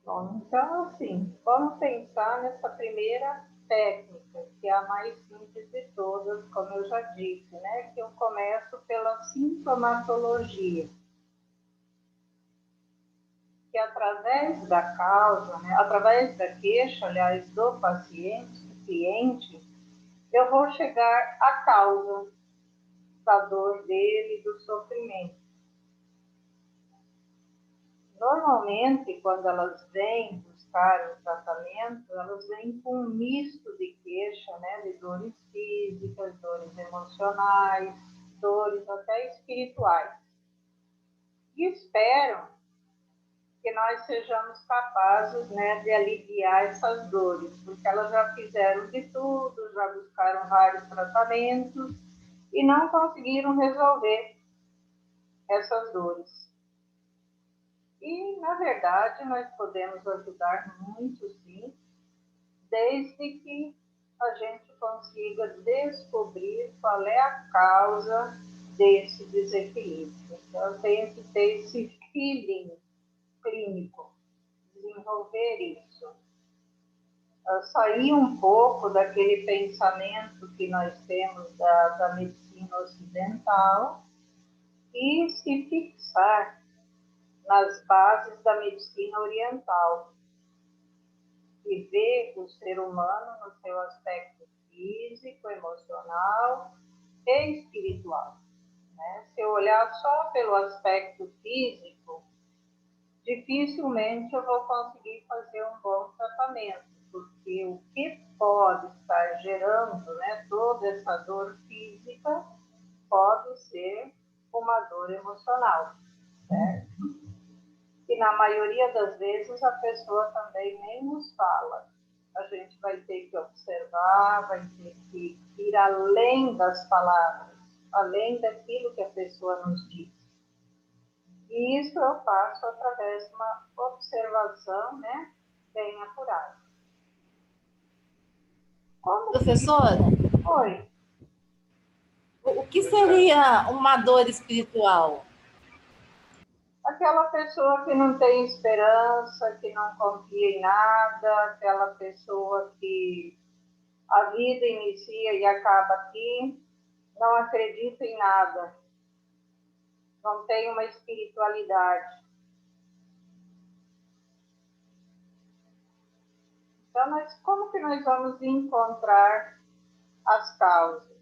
Bom, então, assim, vamos pensar nessa primeira técnica, que é a mais simples de todas, como eu já disse, né? Que eu começo pela sintomatologia, que através da causa, né? Através da queixa, aliás, do paciente, do cliente, eu vou chegar à causa da dor dele, do sofrimento. Normalmente, quando elas vêm buscar o tratamento, elas vêm com um misto de queixa, né, de dores físicas, dores emocionais, dores até espirituais. E esperam que nós sejamos capazes, né, de aliviar essas dores, porque elas já fizeram de tudo, já buscaram vários tratamentos e não conseguiram resolver essas dores. E, na verdade, nós podemos ajudar muito, sim, desde que a gente consiga descobrir qual é a causa desse desequilíbrio. Então, tem que ter esse feeling clínico, desenvolver isso. Sair um pouco daquele pensamento que nós temos da medicina ocidental e se fixar nas bases da medicina oriental, e ver o ser humano no seu aspecto físico, emocional e espiritual. Né? Se eu olhar só pelo aspecto físico, dificilmente eu vou conseguir fazer um bom tratamento, porque o que pode estar gerando, né, toda essa dor física pode ser uma dor emocional, certo? E na maioria das vezes a pessoa também nem nos fala. A gente vai ter que observar, vai ter que ir além das palavras, além daquilo que a pessoa nos diz. E isso eu faço através de uma observação, né, bem apurada. Como Professora, foi? o que seria uma dor espiritual? Aquela pessoa que não tem esperança, que não confia em nada, aquela pessoa que a vida inicia e acaba aqui, não acredita em nada, não tem uma espiritualidade. Então, como que nós vamos encontrar as causas?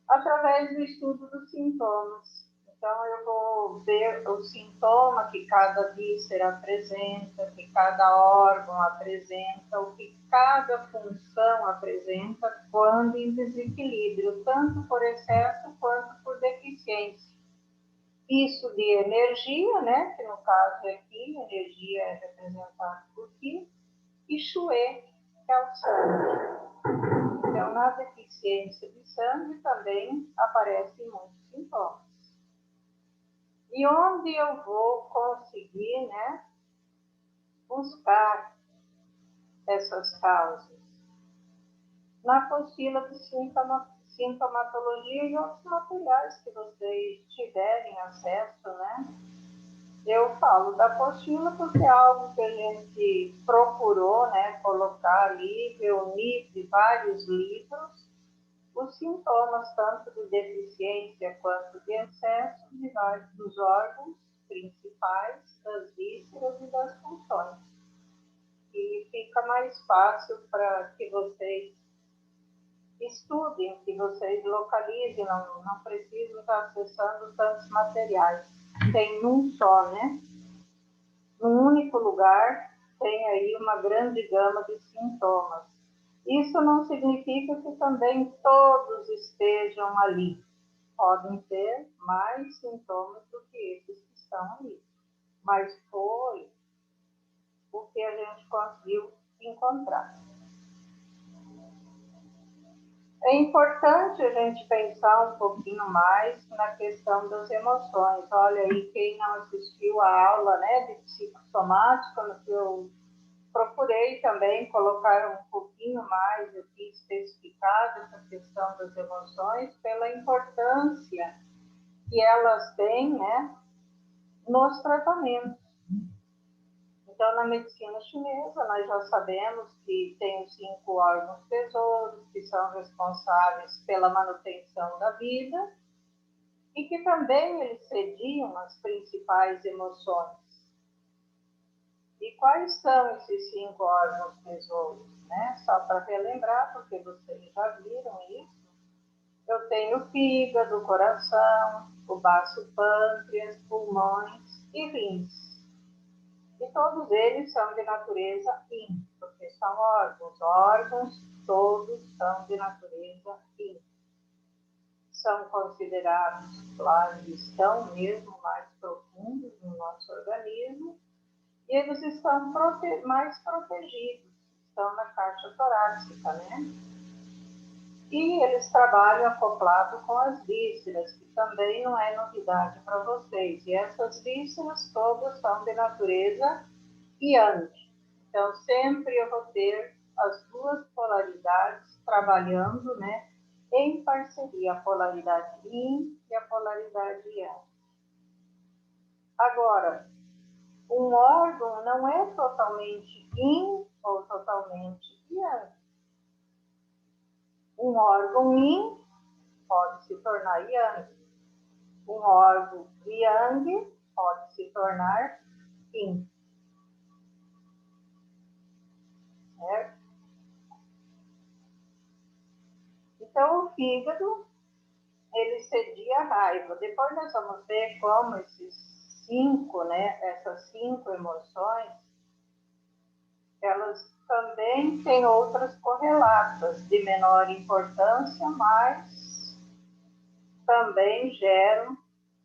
Através do estudo dos sintomas. Então, eu vou ver o sintoma que cada víscera apresenta, que cada órgão apresenta, o que cada função apresenta quando em desequilíbrio, tanto por excesso quanto por deficiência. Isso de energia, né, que no caso aqui, energia é representada por Qi, e Shui, que é o sangue. Então, na deficiência de sangue também aparecem muitos sintomas. E onde eu vou conseguir, né, buscar essas causas? Na apostila de sintomatologia e outros materiais que vocês tiverem acesso, né? Eu falo da apostila porque é algo que a gente procurou, né, colocar ali, reunir de vários livros os sintomas tanto de deficiência quanto de excesso dos órgãos principais, das vísceras e das funções. E fica mais fácil para que vocês estudem, que vocês localizem, não precisam estar acessando tantos materiais. Tem um só, né? Num único lugar, tem aí uma grande gama de sintomas. Isso não significa que também todos estejam ali. Podem ter mais sintomas do que esses que estão ali. Mas foi o que a gente conseguiu encontrar. É importante a gente pensar um pouquinho mais na questão das emoções. Olha aí, quem não assistiu a aula, né, de psicossomática, no que eu procurei também colocar um pouquinho mais aqui especificado essa questão das emoções pela importância que elas têm, né, nos tratamentos. Então, na medicina chinesa, nós já sabemos que tem os 5 órgãos tesouros, que são responsáveis pela manutenção da vida, e que também eles sediam as principais emoções. E quais são esses 5 órgãos tesouros? Né? Só para relembrar, porque vocês já viram isso. Eu tenho o fígado, o coração, o baço pâncreas, pulmões e rins. E todos eles são de natureza yin, porque são órgãos. Órgãos todos são de natureza yin. São considerados, claro, estão mesmo mais profundos no nosso organismo, e eles estão mais protegidos, estão na caixa torácica, né? E eles trabalham acoplado com as vísceras, que também não é novidade para vocês. E essas vísceras todas são de natureza yang. Então, sempre eu vou ter as duas polaridades trabalhando, né, em parceria, a polaridade yin e a polaridade yang. Agora, um órgão não é totalmente yin ou totalmente yang. Um órgão yin pode se tornar yang. Um órgão yang pode se tornar yin. Certo? Então, o fígado, ele cedia a raiva. Depois nós vamos ver como esses 5, né, essas 5 emoções, elas também têm outras correlatas de menor importância, mas também geram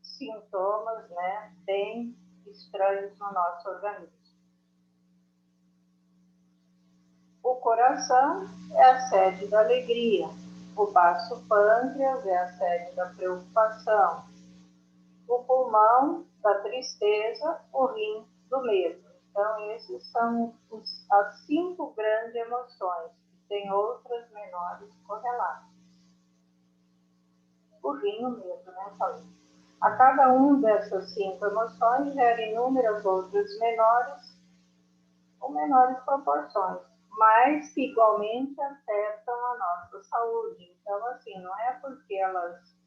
sintomas, né, bem estranhos no nosso organismo. O coração é a sede da alegria, o baço pâncreas é a sede da preocupação, o pulmão da tristeza, o rim do medo. Então, esses são as 5 grandes emoções, que tem outras menores correlatas. O rim, o medo, né, falei. A cada dessas 5 emoções gera inúmeras outras menores ou menores proporções, mas que igualmente afetam a nossa saúde. Então, assim, não é porque elas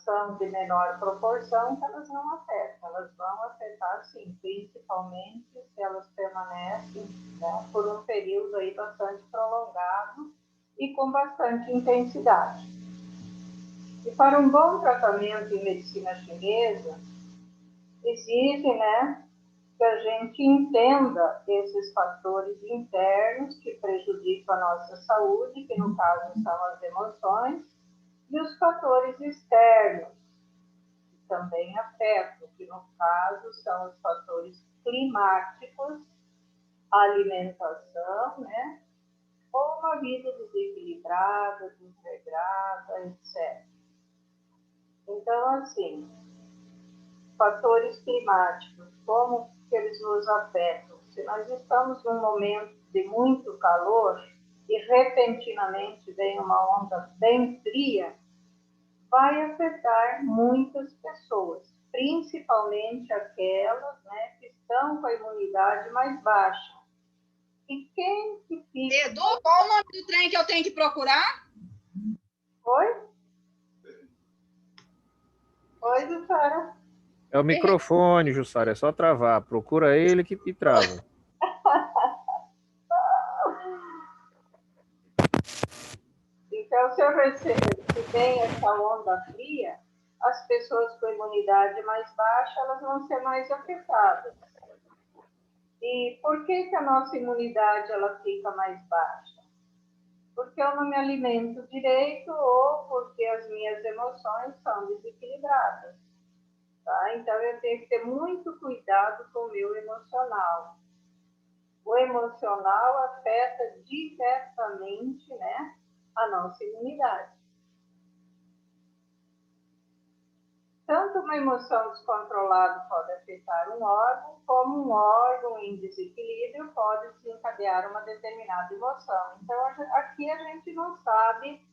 são de menor proporção que elas não afetam, elas vão afetar sim, principalmente se elas permanecem, né, por um período aí bastante prolongado e com bastante intensidade. E para um bom tratamento em medicina chinesa, exige, né, que a gente entenda esses fatores internos que prejudicam a nossa saúde, que no caso são as emoções, e os fatores externos, que também afetam, que no caso são os fatores climáticos, alimentação, né? Ou uma vida desequilibrada, desregrada, etc. Então, assim, fatores climáticos, como que eles nos afetam? Se nós estamos num momento de muito calor e repentinamente vem uma onda bem fria, vai afetar muitas pessoas, principalmente aquelas, né, que estão com a imunidade mais baixa. E quem que fica... Edu, qual o nome do trem que eu tenho que procurar? Oi? Oi, Jussara. É o microfone, Jussara, é só travar. Procura ele que te trava. Então, se vem essa onda fria, as pessoas com imunidade mais baixa, elas vão ser mais afetadas. E por que a nossa imunidade ela fica mais baixa? Porque eu não me alimento direito ou porque as minhas emoções são desequilibradas. Tá? Então, eu tenho que ter muito cuidado com o meu emocional. O emocional afeta diretamente, né, a nossa imunidade. Tanto uma emoção descontrolada pode afetar um órgão, como um órgão em desequilíbrio pode desencadear uma determinada emoção. Então, aqui a gente não sabe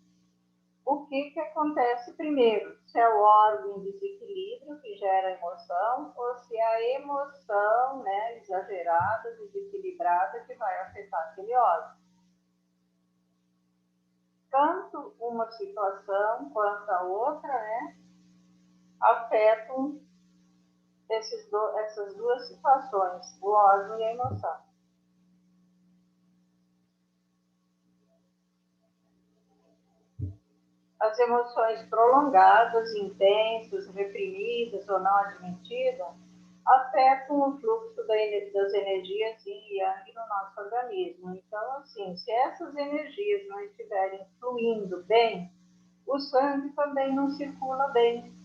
o que acontece primeiro? Se é o órgão em desequilíbrio que gera emoção, ou se é a emoção, né, exagerada, desequilibrada, que vai afetar aquele órgão. Tanto uma situação quanto a outra, né, afetam essas duas situações, o órgão e a emoção. As emoções prolongadas, intensas, reprimidas ou não admitidas afetam o fluxo das energias yin e yang no nosso organismo. Então, assim, se essas energias não estiverem fluindo bem, o sangue também não circula bem.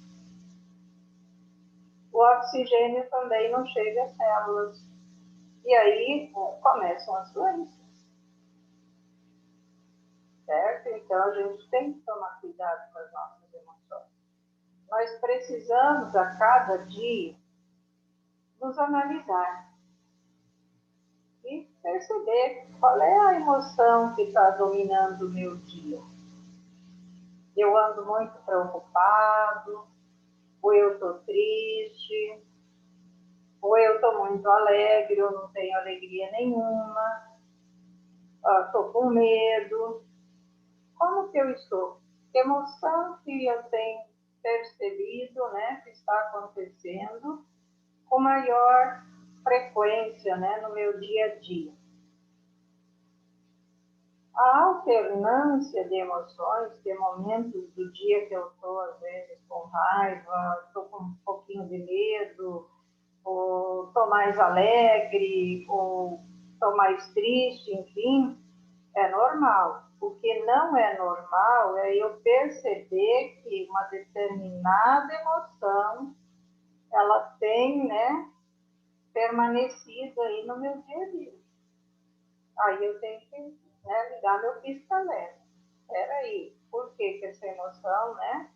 O oxigênio também não chega às células. E aí começam as doenças. Certo? Então, a gente tem que tomar cuidado com as nossas emoções. Nós precisamos, a cada dia, nos analisar e perceber qual é a emoção que está dominando o meu dia. Eu ando muito preocupado, ou eu estou triste, ou eu estou muito alegre, ou não tenho alegria nenhuma, estou com medo. Como que eu estou? Que emoção que eu tenho percebido, né, que está acontecendo com maior frequência, né, no meu dia a dia? A alternância de emoções, de momentos do dia que eu estou, às vezes, com raiva, estou com um pouquinho de medo, ou estou mais alegre, ou estou mais triste, enfim, é normal. O que não é normal é eu perceber que uma determinada emoção, ela tem, né, permanecido aí no meu dia a dia. Aí eu tenho que, né, ligar meu pisca-alerta. Espera aí, por que essa emoção, né,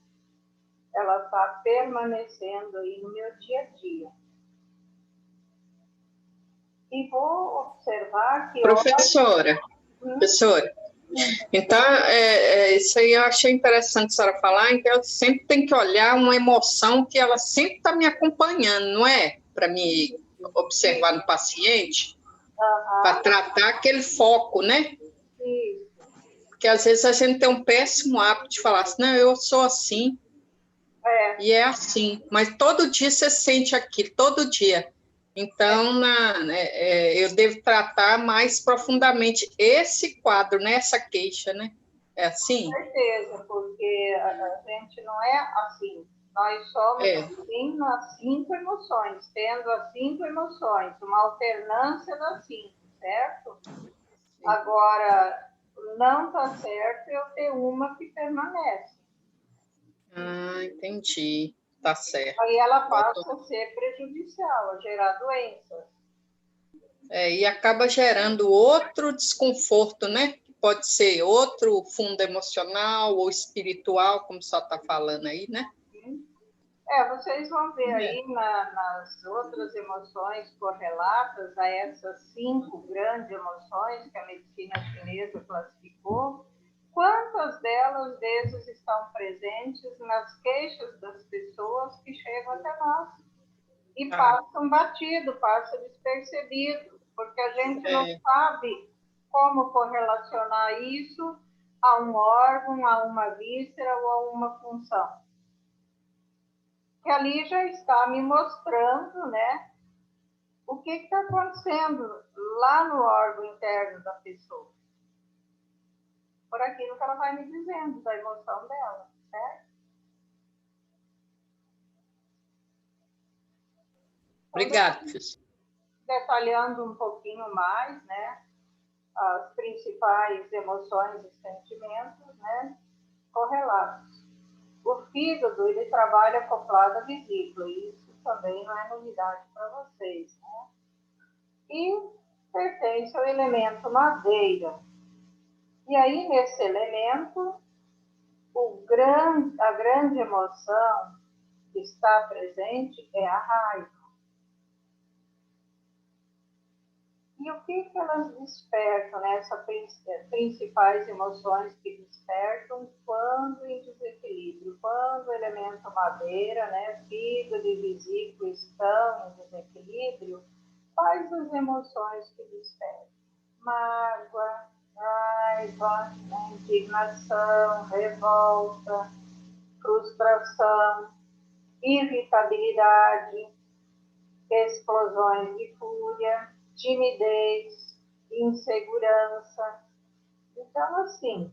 ela está permanecendo aí no meu dia a dia? E vou observar que... Professora, então, isso aí eu achei interessante a senhora falar, então eu sempre tenho que olhar uma emoção que ela sempre está me acompanhando, não é? Para me observar no paciente, para tratar aquele foco, né? Sim. Porque às vezes a gente tem um péssimo hábito de falar assim, não, eu sou assim, e é assim, mas todo dia você sente aquilo, todo dia. Então, eu devo tratar mais profundamente esse quadro, né, essa queixa, né? É assim? Com certeza, porque a gente não é assim. Nós somos assim nas 5 emoções, tendo as 5 emoções, uma alternância das 5, certo? Sim. Agora, não está certo eu ter uma que permanece. Ah, entendi. Tá certo. Aí ela passa a ser prejudicial, a gerar doenças. E acaba gerando outro desconforto, né? Pode ser outro fundo emocional ou espiritual, como só está falando aí, né? Vocês vão ver aí nas outras emoções correlatas a essas 5 grandes emoções que a medicina chinesa classificou, quantas delas vezes estão presentes nas queixas das pessoas que chegam até nós e passam batido, passam despercebido, porque a gente não sabe como correlacionar isso a um órgão, a uma víscera ou a uma função. Que ali já está me mostrando, né, o que está acontecendo lá no órgão interno da pessoa. Por aquilo que ela vai me dizendo, da emoção dela, certo? Obrigada, professor. Detalhando um pouquinho mais, né, as principais emoções e sentimentos, né, correlatos. O fígado, ele trabalha acoplado à vesícula, e isso também não é novidade para vocês, né? E pertence ao elemento madeira. E aí, nesse elemento, a grande emoção que está presente é a raiva. E o que elas despertam, né? Essas principais emoções que despertam quando em desequilíbrio, quando o elemento madeira, né, fígado e vesícula estão em desequilíbrio, quais as emoções que despertam? Mágoa, raiva, né, indignação, revolta, frustração, irritabilidade, explosões de fúria, timidez, insegurança. Então, assim,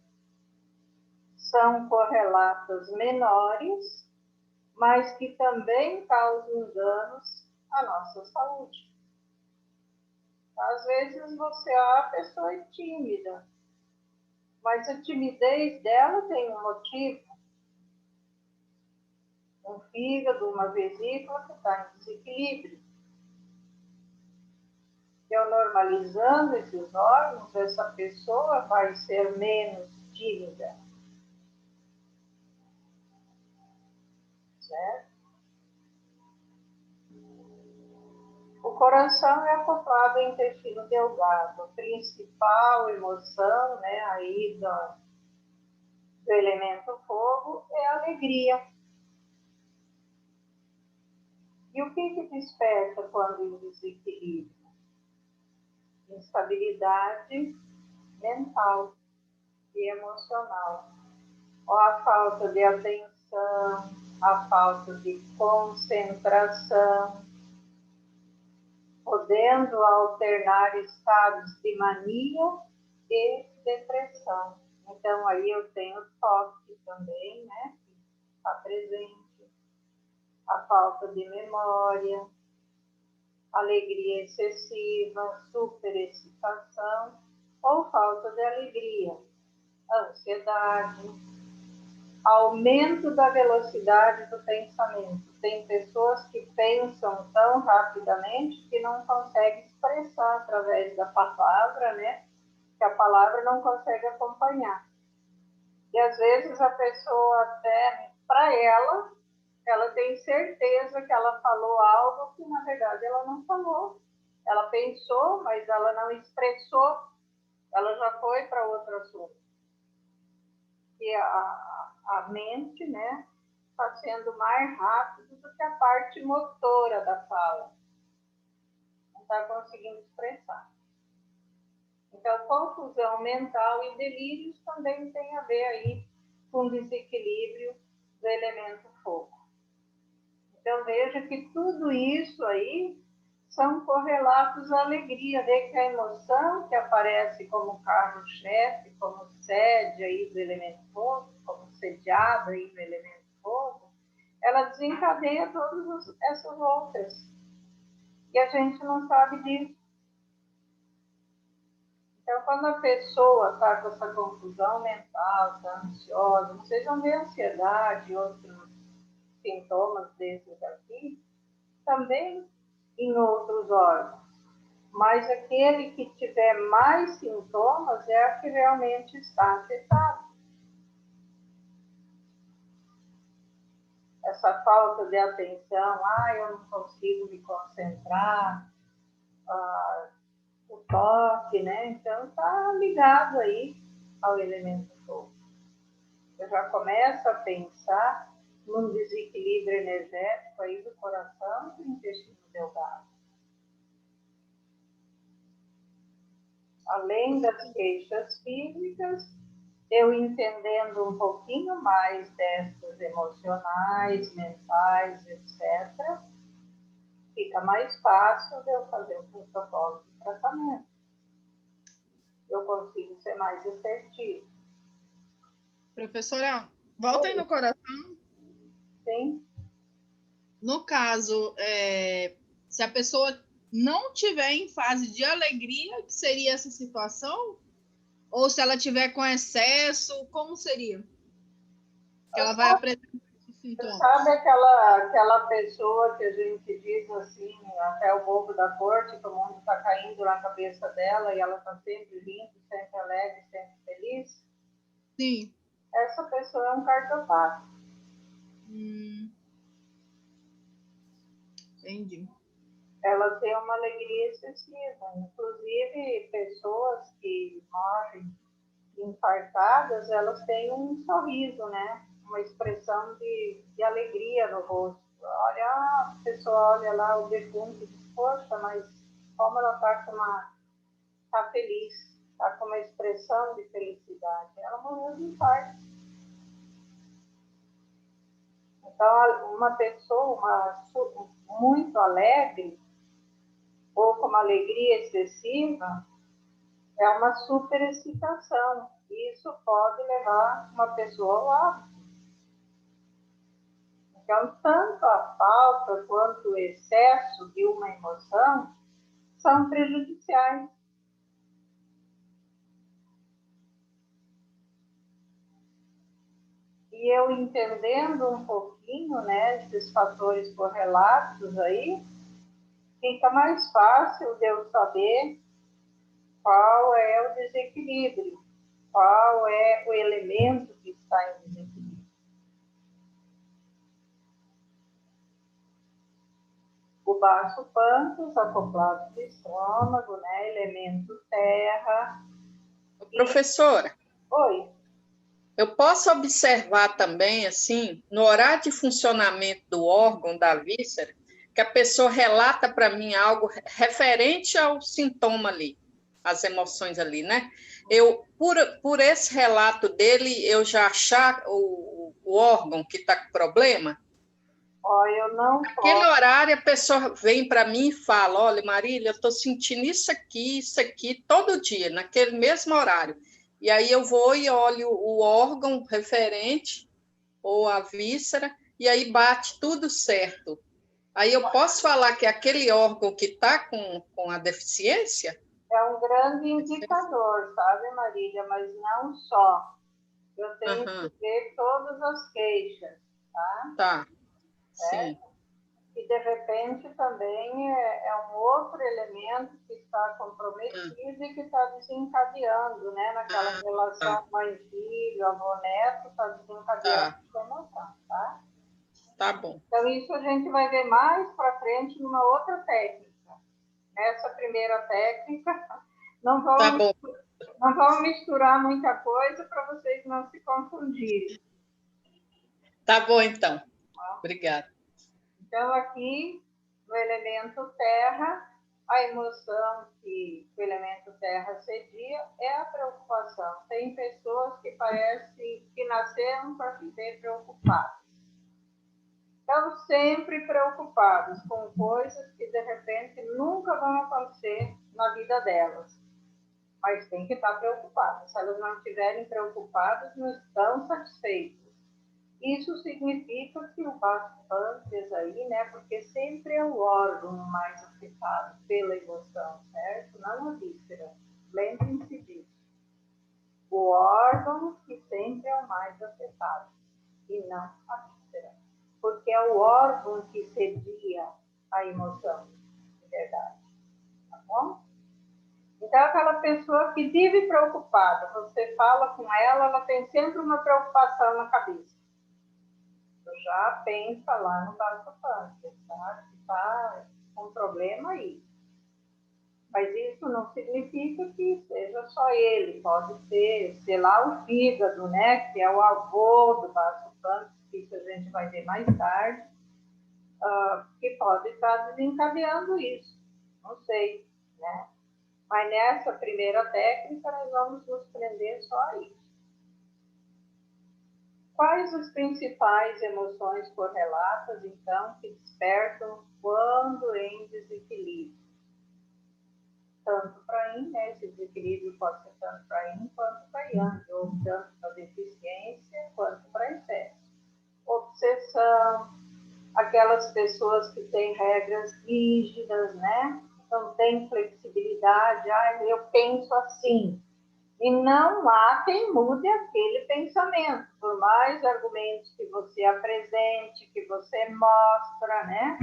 são correlatos menores, mas que também causam danos à nossa saúde. Às vezes a pessoa é tímida, mas a timidez dela tem um motivo. Um fígado, uma vesícula que está em desequilíbrio. Eu normalizando esses órgãos, essa pessoa vai ser menos tímida. Certo? O coração é acoplado ao intestino delgado. A principal emoção, né, aí do elemento fogo é a alegria. E o que desperta quando em desequilíbrio? Instabilidade mental e emocional. Ou a falta de atenção, a falta de concentração, podendo alternar estados de mania e depressão. Então, aí eu tenho toque também, né? Está presente. A falta de memória, alegria excessiva, superexcitação ou falta de alegria, ansiedade, aumento da velocidade do pensamento. Tem pessoas que pensam tão rapidamente que não conseguem expressar através da palavra, né? Que a palavra não consegue acompanhar. E às vezes a pessoa até, para ela tem certeza que ela falou algo que na verdade ela não falou. Ela pensou, mas ela não expressou, ela já foi para outro assunto. E a mente, né, está sendo mais rápido do que a parte motora da fala. Não está conseguindo expressar. Então, confusão mental e delírios também tem a ver aí com desequilíbrio do elemento fogo. Então, veja que tudo isso aí são correlatos à alegria, né? Que a emoção que aparece como carro-chefe, como sede aí do elemento fogo, como sediada aí do elemento fogo, ela desencadeia todas essas outras. E a gente não sabe disso. Então, quando a pessoa está com essa confusão mental, está ansiosa, vocês vão ver ansiedade e outros sintomas desses aqui, também em outros órgãos. Mas aquele que tiver mais sintomas é a que realmente está afetado. Essa falta de atenção, eu não consigo me concentrar, o toque, né? Então está ligado aí ao elemento fogo. Eu já começo a pensar num desequilíbrio energético aí do coração e do intestino delgado. Além das queixas físicas, eu entendendo um pouquinho mais dessas emocionais, mentais, etc., fica mais fácil de eu fazer o protocolo de tratamento. Eu consigo ser mais assertivo. Professora, volta aí no coração. Sim. No caso, se a pessoa não tiver em fase de alegria, que seria essa situação? Ou se ela tiver com excesso, como seria? Que ela vai apresentar esses sintomas. Sabe aquela pessoa que a gente diz assim, até o bobo da corte, que o mundo está caindo na cabeça dela e ela está sempre rindo, sempre alegre, sempre feliz? Sim. Essa pessoa é um cardiopata. Entendi. ela tem uma alegria excessiva. Inclusive, pessoas que morrem infartadas, elas têm um sorriso, né? Uma expressão de alegria no rosto. Olha, a pessoa olha lá o defunto e diz, poxa, mas como ela está feliz, está com uma expressão de felicidade. Ela morreu de infarto. Então, uma pessoa muito alegre, ou com uma alegria excessiva, é uma superexcitação. Isso pode levar uma pessoa ao óbito. Então, tanto a falta quanto o excesso de uma emoção são prejudiciais. E eu entendendo um pouquinho, né, esses fatores correlatos aí, fica mais fácil de eu saber qual é o desequilíbrio, qual é o elemento que está em desequilíbrio. O baço pâncreas, acoplado do estômago, né, elemento terra. Professora. Oi. Eu posso observar também, assim, no horário de funcionamento do órgão, da víscera, que a pessoa relata para mim algo referente ao sintoma ali, as emoções ali, né? Eu, por esse relato dele, eu já achar o órgão que está com problema? Eu não Naquele horário, a pessoa vem para mim e fala, olha, Marília, eu estou sentindo isso aqui, todo dia, naquele mesmo horário. E aí eu vou e olho o órgão referente, ou a víscera, e aí bate tudo certo. Aí eu posso falar que é aquele órgão que está com a deficiência? É um grande indicador, sabe, Marília? Mas não só. Eu tenho que ver todas as queixas, tá? Tá, sim. E, de repente, também é um outro elemento que está comprometido e que está desencadeando, né? Naquela relação mãe-filho, avô-neto, está desencadeando a emoção, tá? Tá bom. Então, isso a gente vai ver mais para frente numa outra técnica. Nessa primeira técnica, não vamos misturar muita coisa para vocês não se confundirem. Tá bom, então. Obrigada. Então, aqui, no elemento terra, a emoção que o elemento terra cedia é a preocupação. Tem pessoas que parecem que nasceram para viver preocupadas. Estão sempre preocupados com coisas que, de repente, nunca vão acontecer na vida delas. Mas tem que estar preocupadas. Se elas não estiverem preocupadas, não estão satisfeitas. Isso significa que o baço pâncreas aí, né, porque sempre é o órgão mais afetado pela emoção, certo? Não a víscera. Lembrem-se disso. O órgão que sempre é o mais afetado, e não a víscera. Porque é o órgão que cedia a emoção, de verdade. Tá bom? Então, aquela pessoa que vive preocupada, você fala com ela, ela tem sempre uma preocupação na cabeça. Já pensa lá no baço pâncreas, tá? Que está com problema aí. Mas isso não significa que seja só ele. Pode ser, sei lá, o fígado, né? Que é o avô do baço pâncreas, que isso a gente vai ver mais tarde, que pode estar desencadeando isso. Não sei, né? Mas nessa primeira técnica, nós vamos nos prender só a isso. Quais as principais emoções correlatas, então, que despertam quando em desequilíbrio? Tanto para yin, né? Esse desequilíbrio pode ser tanto para yin quanto para yang, ou tanto para deficiência quanto para excesso. Obsessão, aquelas pessoas que têm regras rígidas, né? Não tem flexibilidade. Eu penso assim. E não há quem mude aquele pensamento, por mais argumentos que você apresente, que você mostra, né?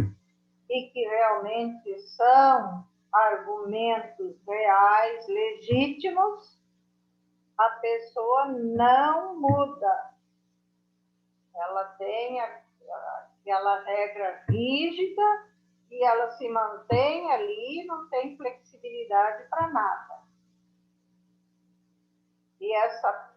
E que realmente são argumentos reais, legítimos, a pessoa não muda. Ela tem aquela regra rígida e ela se mantém ali, não tem flexibilidade para nada. E essa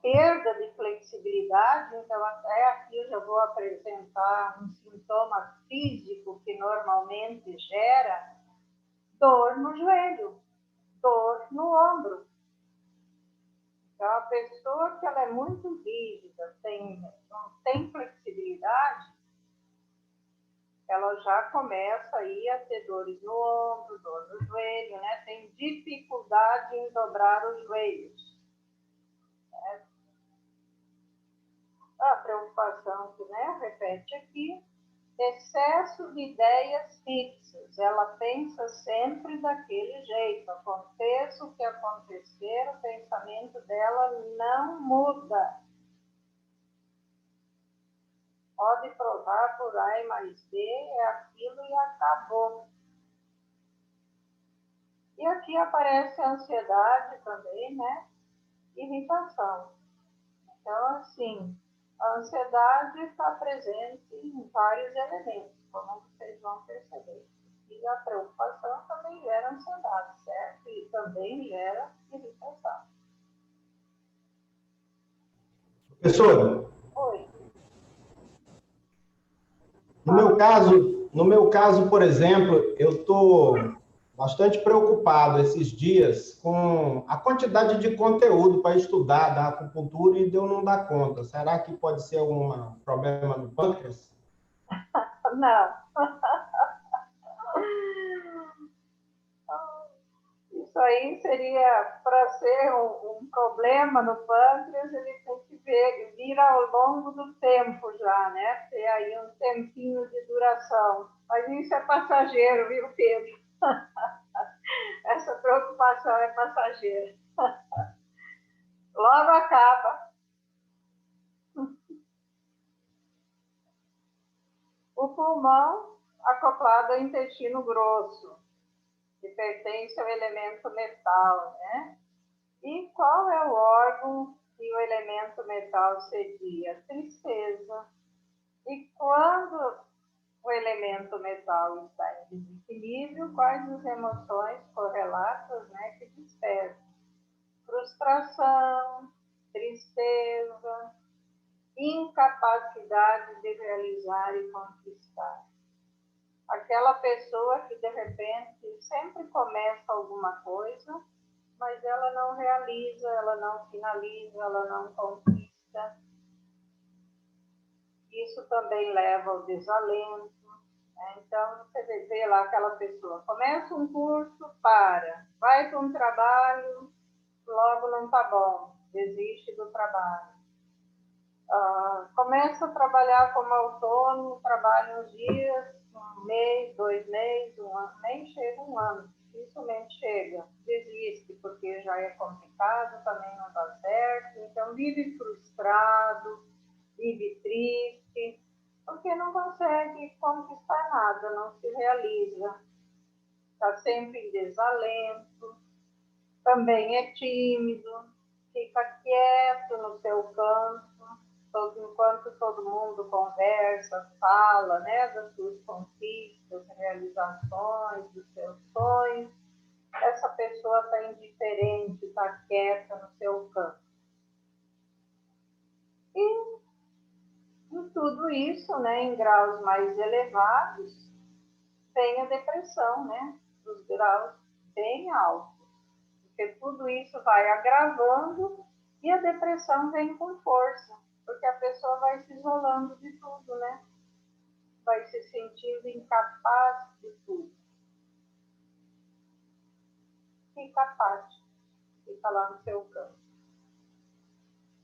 perda de flexibilidade, então até aqui eu já vou apresentar um sintoma físico que normalmente gera dor no joelho, dor no ombro. Então, a pessoa que ela é muito rígida, não tem flexibilidade, ela já começa aí a ter dores no ombro, dor no joelho, né? Tem dificuldade em dobrar os joelhos. Né? A preocupação que, né, repete aqui, excesso de ideias fixas. Ela pensa sempre daquele jeito. Aconteça o que acontecer, o pensamento dela não muda. Pode provar por A mais B, é aquilo e acabou. E aqui aparece a ansiedade também, né? Irritação. Então, assim, a ansiedade está presente em vários elementos, como vocês vão perceber. E a preocupação também gera ansiedade, certo? E também gera irritação. Professora? Oi. No meu caso, por exemplo, eu estou bastante preocupado esses dias com a quantidade de conteúdo para estudar da acupuntura e de eu não dar conta. Será que pode ser algum problema no pâncreas? Não. Isso aí seria, para ser um problema no pâncreas, ele tem que vir ao longo do tempo já, né? Ter aí um tempinho de duração. Mas isso é passageiro, viu, Pedro? Essa preocupação é passageira. Logo acaba. O pulmão acoplado ao intestino grosso, que pertence ao elemento metal, né? E qual é o órgão que o elemento metal cedia? Tristeza. E quando o elemento metal está em desequilíbrio, quais as emoções correlatas, né, que despertam? Frustração, tristeza, incapacidade de realizar e conquistar. Aquela pessoa que, de repente, sempre começa alguma coisa, mas ela não realiza, ela não finaliza, ela não conquista. Isso também leva ao desalento. Né? Então, você vê lá aquela pessoa, começa um curso, vai para um trabalho, logo não está bom, desiste do trabalho. Começa a trabalhar como autônomo, trabalha uns dias, um mês, 2 meses, um ano, nem chega um ano, dificilmente chega, desiste, porque já é complicado, também não dá certo, então vive frustrado, vive triste, porque não consegue conquistar nada, não se realiza, está sempre em desalento, também é tímido, fica quieto no seu canto, enquanto todo mundo conversa, fala, né, das suas conquistas, realizações, dos seus sonhos, essa pessoa está indiferente, está quieta no seu canto. E tudo isso, né, em graus mais elevados, vem a depressão, né, dos graus bem altos, porque tudo isso vai agravando e a depressão vem com força, porque a pessoa vai se isolando de tudo, né, vai se sentindo incapaz de tudo. Fica apático, fica lá no seu campo.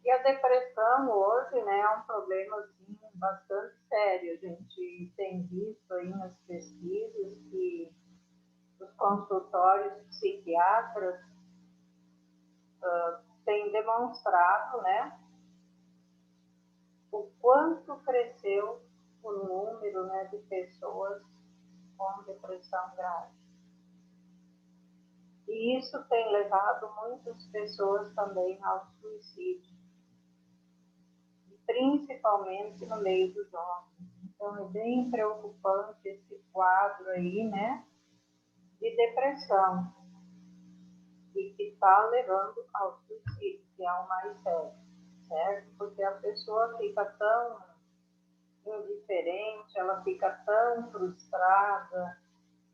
E a depressão hoje, né, é um problema assim, bastante sério. A gente tem visto aí nas pesquisas que os consultórios psiquiatras têm demonstrado, né, o quanto cresceu o número, né, de pessoas com depressão grave. E isso tem levado muitas pessoas também ao suicídio, principalmente no meio dos jovens. Então, é bem preocupante esse quadro aí, né, de depressão, e que está levando ao suicídio, que é o mais sério, certo? Porque a pessoa fica tão indiferente, ela fica tão frustrada,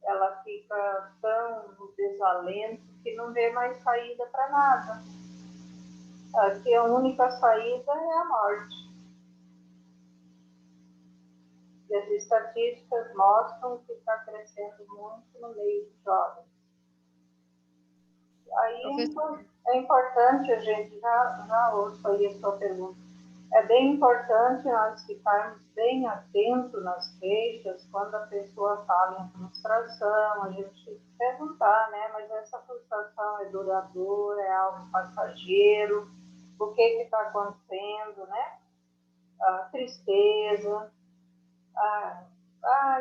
ela fica tão no desalento que não vê mais saída para nada. Aqui a única saída é a morte. E as estatísticas mostram que está crescendo muito no meio de jovens. Aí é importante, a gente já ouço aí a sua pergunta, é bem importante nós ficarmos bem atentos nas queixas, quando a pessoa fala em frustração, a gente perguntar, né, mas essa frustração é duradoura, é algo passageiro, o que está acontecendo, né? A tristeza,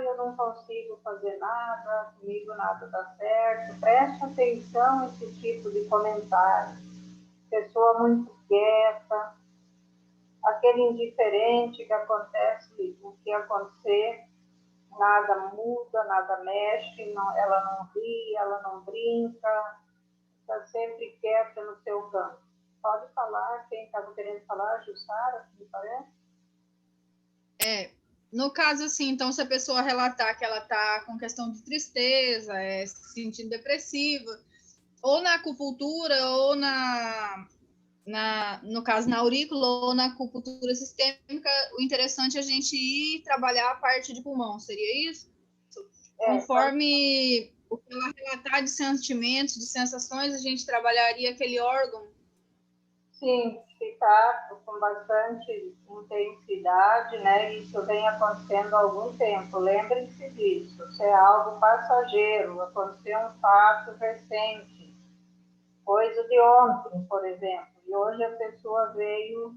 eu não consigo fazer nada, comigo nada dá certo. Preste atenção a esse tipo de comentário. Pessoa muito quieta, aquele indiferente que acontece, o que acontecer, nada muda, nada mexe, ela não ri, ela não brinca, está sempre quieta no seu canto. Pode falar, quem estava querendo falar, Jussara, me parece? No caso, assim, então, se a pessoa relatar que ela está com questão de tristeza, se sentindo depressiva, ou na acupuntura, ou no caso, na aurícula, ou na acupuntura sistêmica, o interessante é a gente ir trabalhar a parte de pulmão, seria isso? Conforme o que ela relatar de sentimentos, de sensações, a gente trabalharia aquele órgão? Sim, ficar com bastante intensidade, né? Isso vem acontecendo há algum tempo. Lembrem-se disso. Isso é algo passageiro. Aconteceu um fato recente, coisa de ontem, por exemplo. E hoje a pessoa veio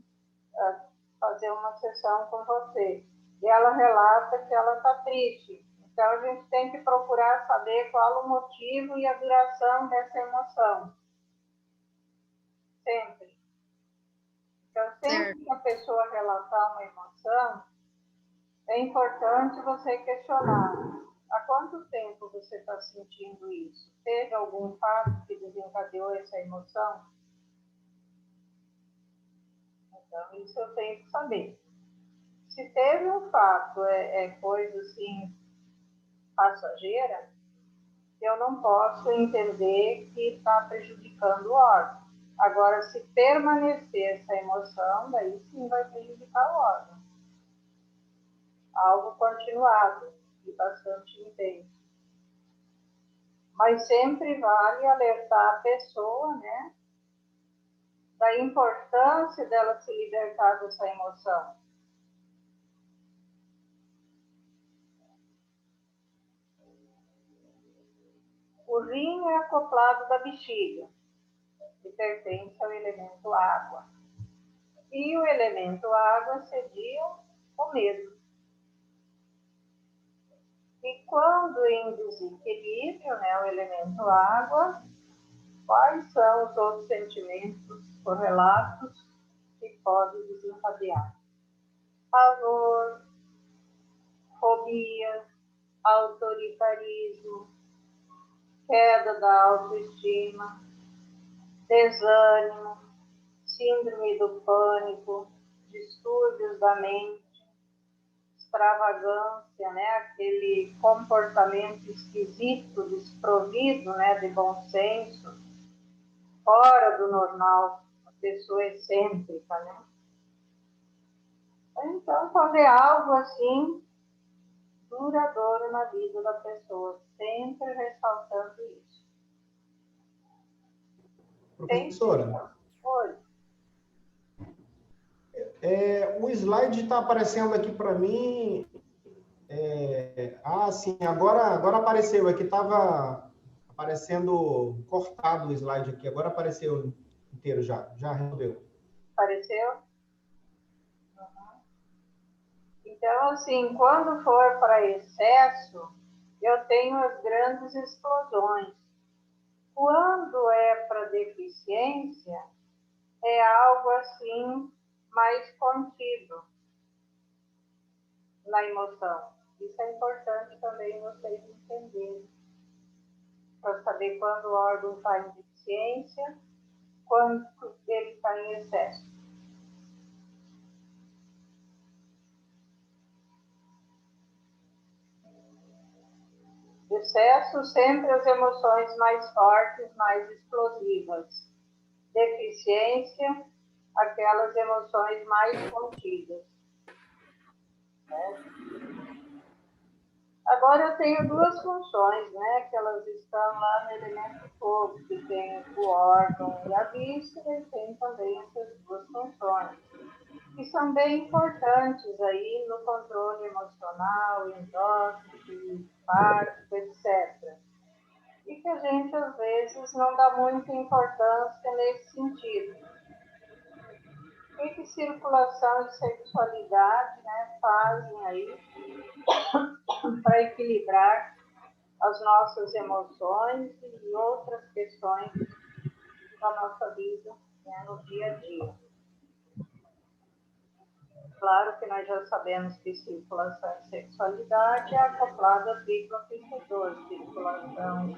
fazer uma sessão com você. E ela relata que ela está triste. Então a gente tem que procurar saber qual o motivo e a duração dessa emoção. Sempre. Então, sempre que a pessoa relatar uma emoção, é importante você questionar. Há quanto tempo você está sentindo isso? Teve algum fato que desencadeou essa emoção? Então, isso eu tenho que saber. Se teve um fato, coisa assim, passageira, eu não posso entender que está prejudicando o órgão. Agora, se permanecer essa emoção, daí sim vai prejudicar o órgão. Algo continuado e bastante intenso. Mas sempre vale alertar a pessoa, né, da importância dela se libertar dessa emoção. O rim é acoplado da bexiga, que pertence ao elemento água. E o elemento água seria o medo. E quando em desequilíbrio, né, o elemento água, quais são os outros sentimentos correlatos que podem desencadear? Pavor, fobia, autoritarismo, queda da autoestima, desânimo, síndrome do pânico, distúrbios da mente, extravagância, né? Aquele comportamento esquisito, desprovido, né, de bom senso, fora do normal, a pessoa excêntrica, né? Então, fazer algo assim duradouro na vida da pessoa, sempre ressaltando isso. Professora, Oi. O slide está aparecendo aqui para mim. Sim, agora apareceu. Aqui estava aparecendo cortado o slide aqui. Agora apareceu inteiro já resolveu. Apareceu? Uhum. Então, assim, quando for para excesso, eu tenho as grandes explosões. Quando é para deficiência, é algo assim mais contido. na emoção. Isso é importante também vocês entenderem, para saber quando o órgão está em deficiência, quando ele está em excesso. Excesso, sempre as emoções mais fortes, mais explosivas. Deficiência, aquelas emoções mais contidas. Né? Agora eu tenho duas funções, né? Que elas estão lá no elemento fogo, que tem o órgão e a víscera, e tem também essas duas funções, que são bem importantes aí no controle emocional, endócrino, parto, etc. E que a gente, às vezes, não dá muita importância nesse sentido. O que circulação e sexualidade, né, fazem aí para equilibrar as nossas emoções e outras questões da nossa vida, né, no dia a dia? Claro que nós já sabemos que circulação e sexualidade é acoplada a triplo aquecedor, circulação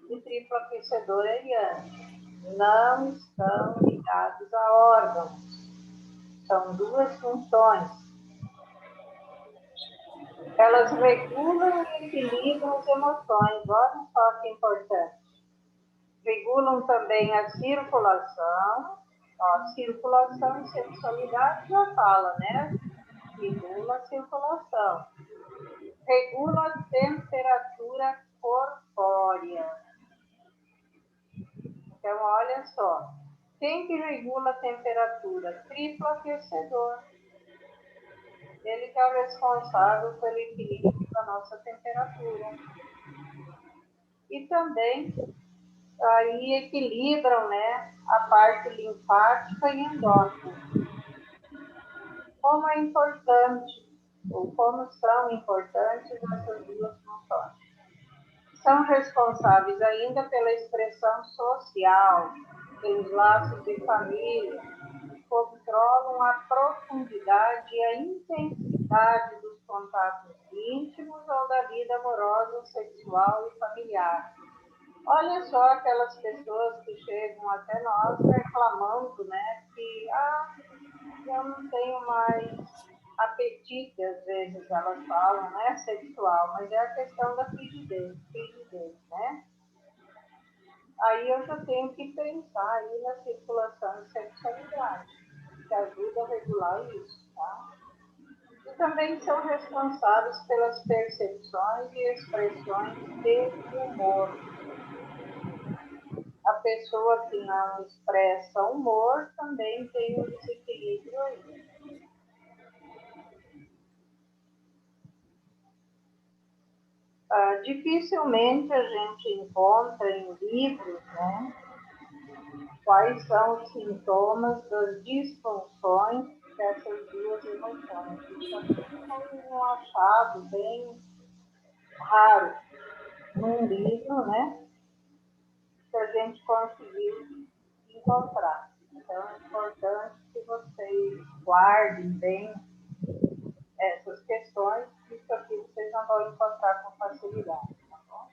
e triplo aquecedor é yang. Não estão ligados a órgãos. São duas funções. Elas regulam e equilibram as emoções. Olha só que importante. Regulam também a circulação. Ó, circulação e sexualidade já fala, né? Regula a circulação. Regula a temperatura corpórea. Então, olha só. Quem que regula a temperatura? Triplo aquecedor. Ele que é o responsável pelo equilíbrio da nossa temperatura. E também aí equilibram, né, a parte linfática e endócrina. Como é importante, ou como são importantes essas duas funções. São responsáveis ainda pela expressão social, pelos laços de família, controlam a profundidade e a intensidade dos contatos íntimos ou da vida amorosa, sexual e familiar. Olha só aquelas pessoas que chegam até nós reclamando, né, que eu não tenho mais apetite, às vezes elas falam, né, sexual, mas é a questão da frigidez, né? Aí eu já tenho que pensar aí na circulação e sexualidade, que ajuda a regular isso, tá? E também são responsáveis pelas percepções e expressões de humor. A pessoa que não expressa humor também tem um desequilíbrio aí. Dificilmente a gente encontra em livros, né, quais são os sintomas das disfunções dessas duas emoções. Isso aqui foi um achado bem raro num livro, né, que a gente conseguiu encontrar. Então é importante que vocês guardem bem essas questões, isso aqui vocês não vão encontrar com facilidade, tá bom?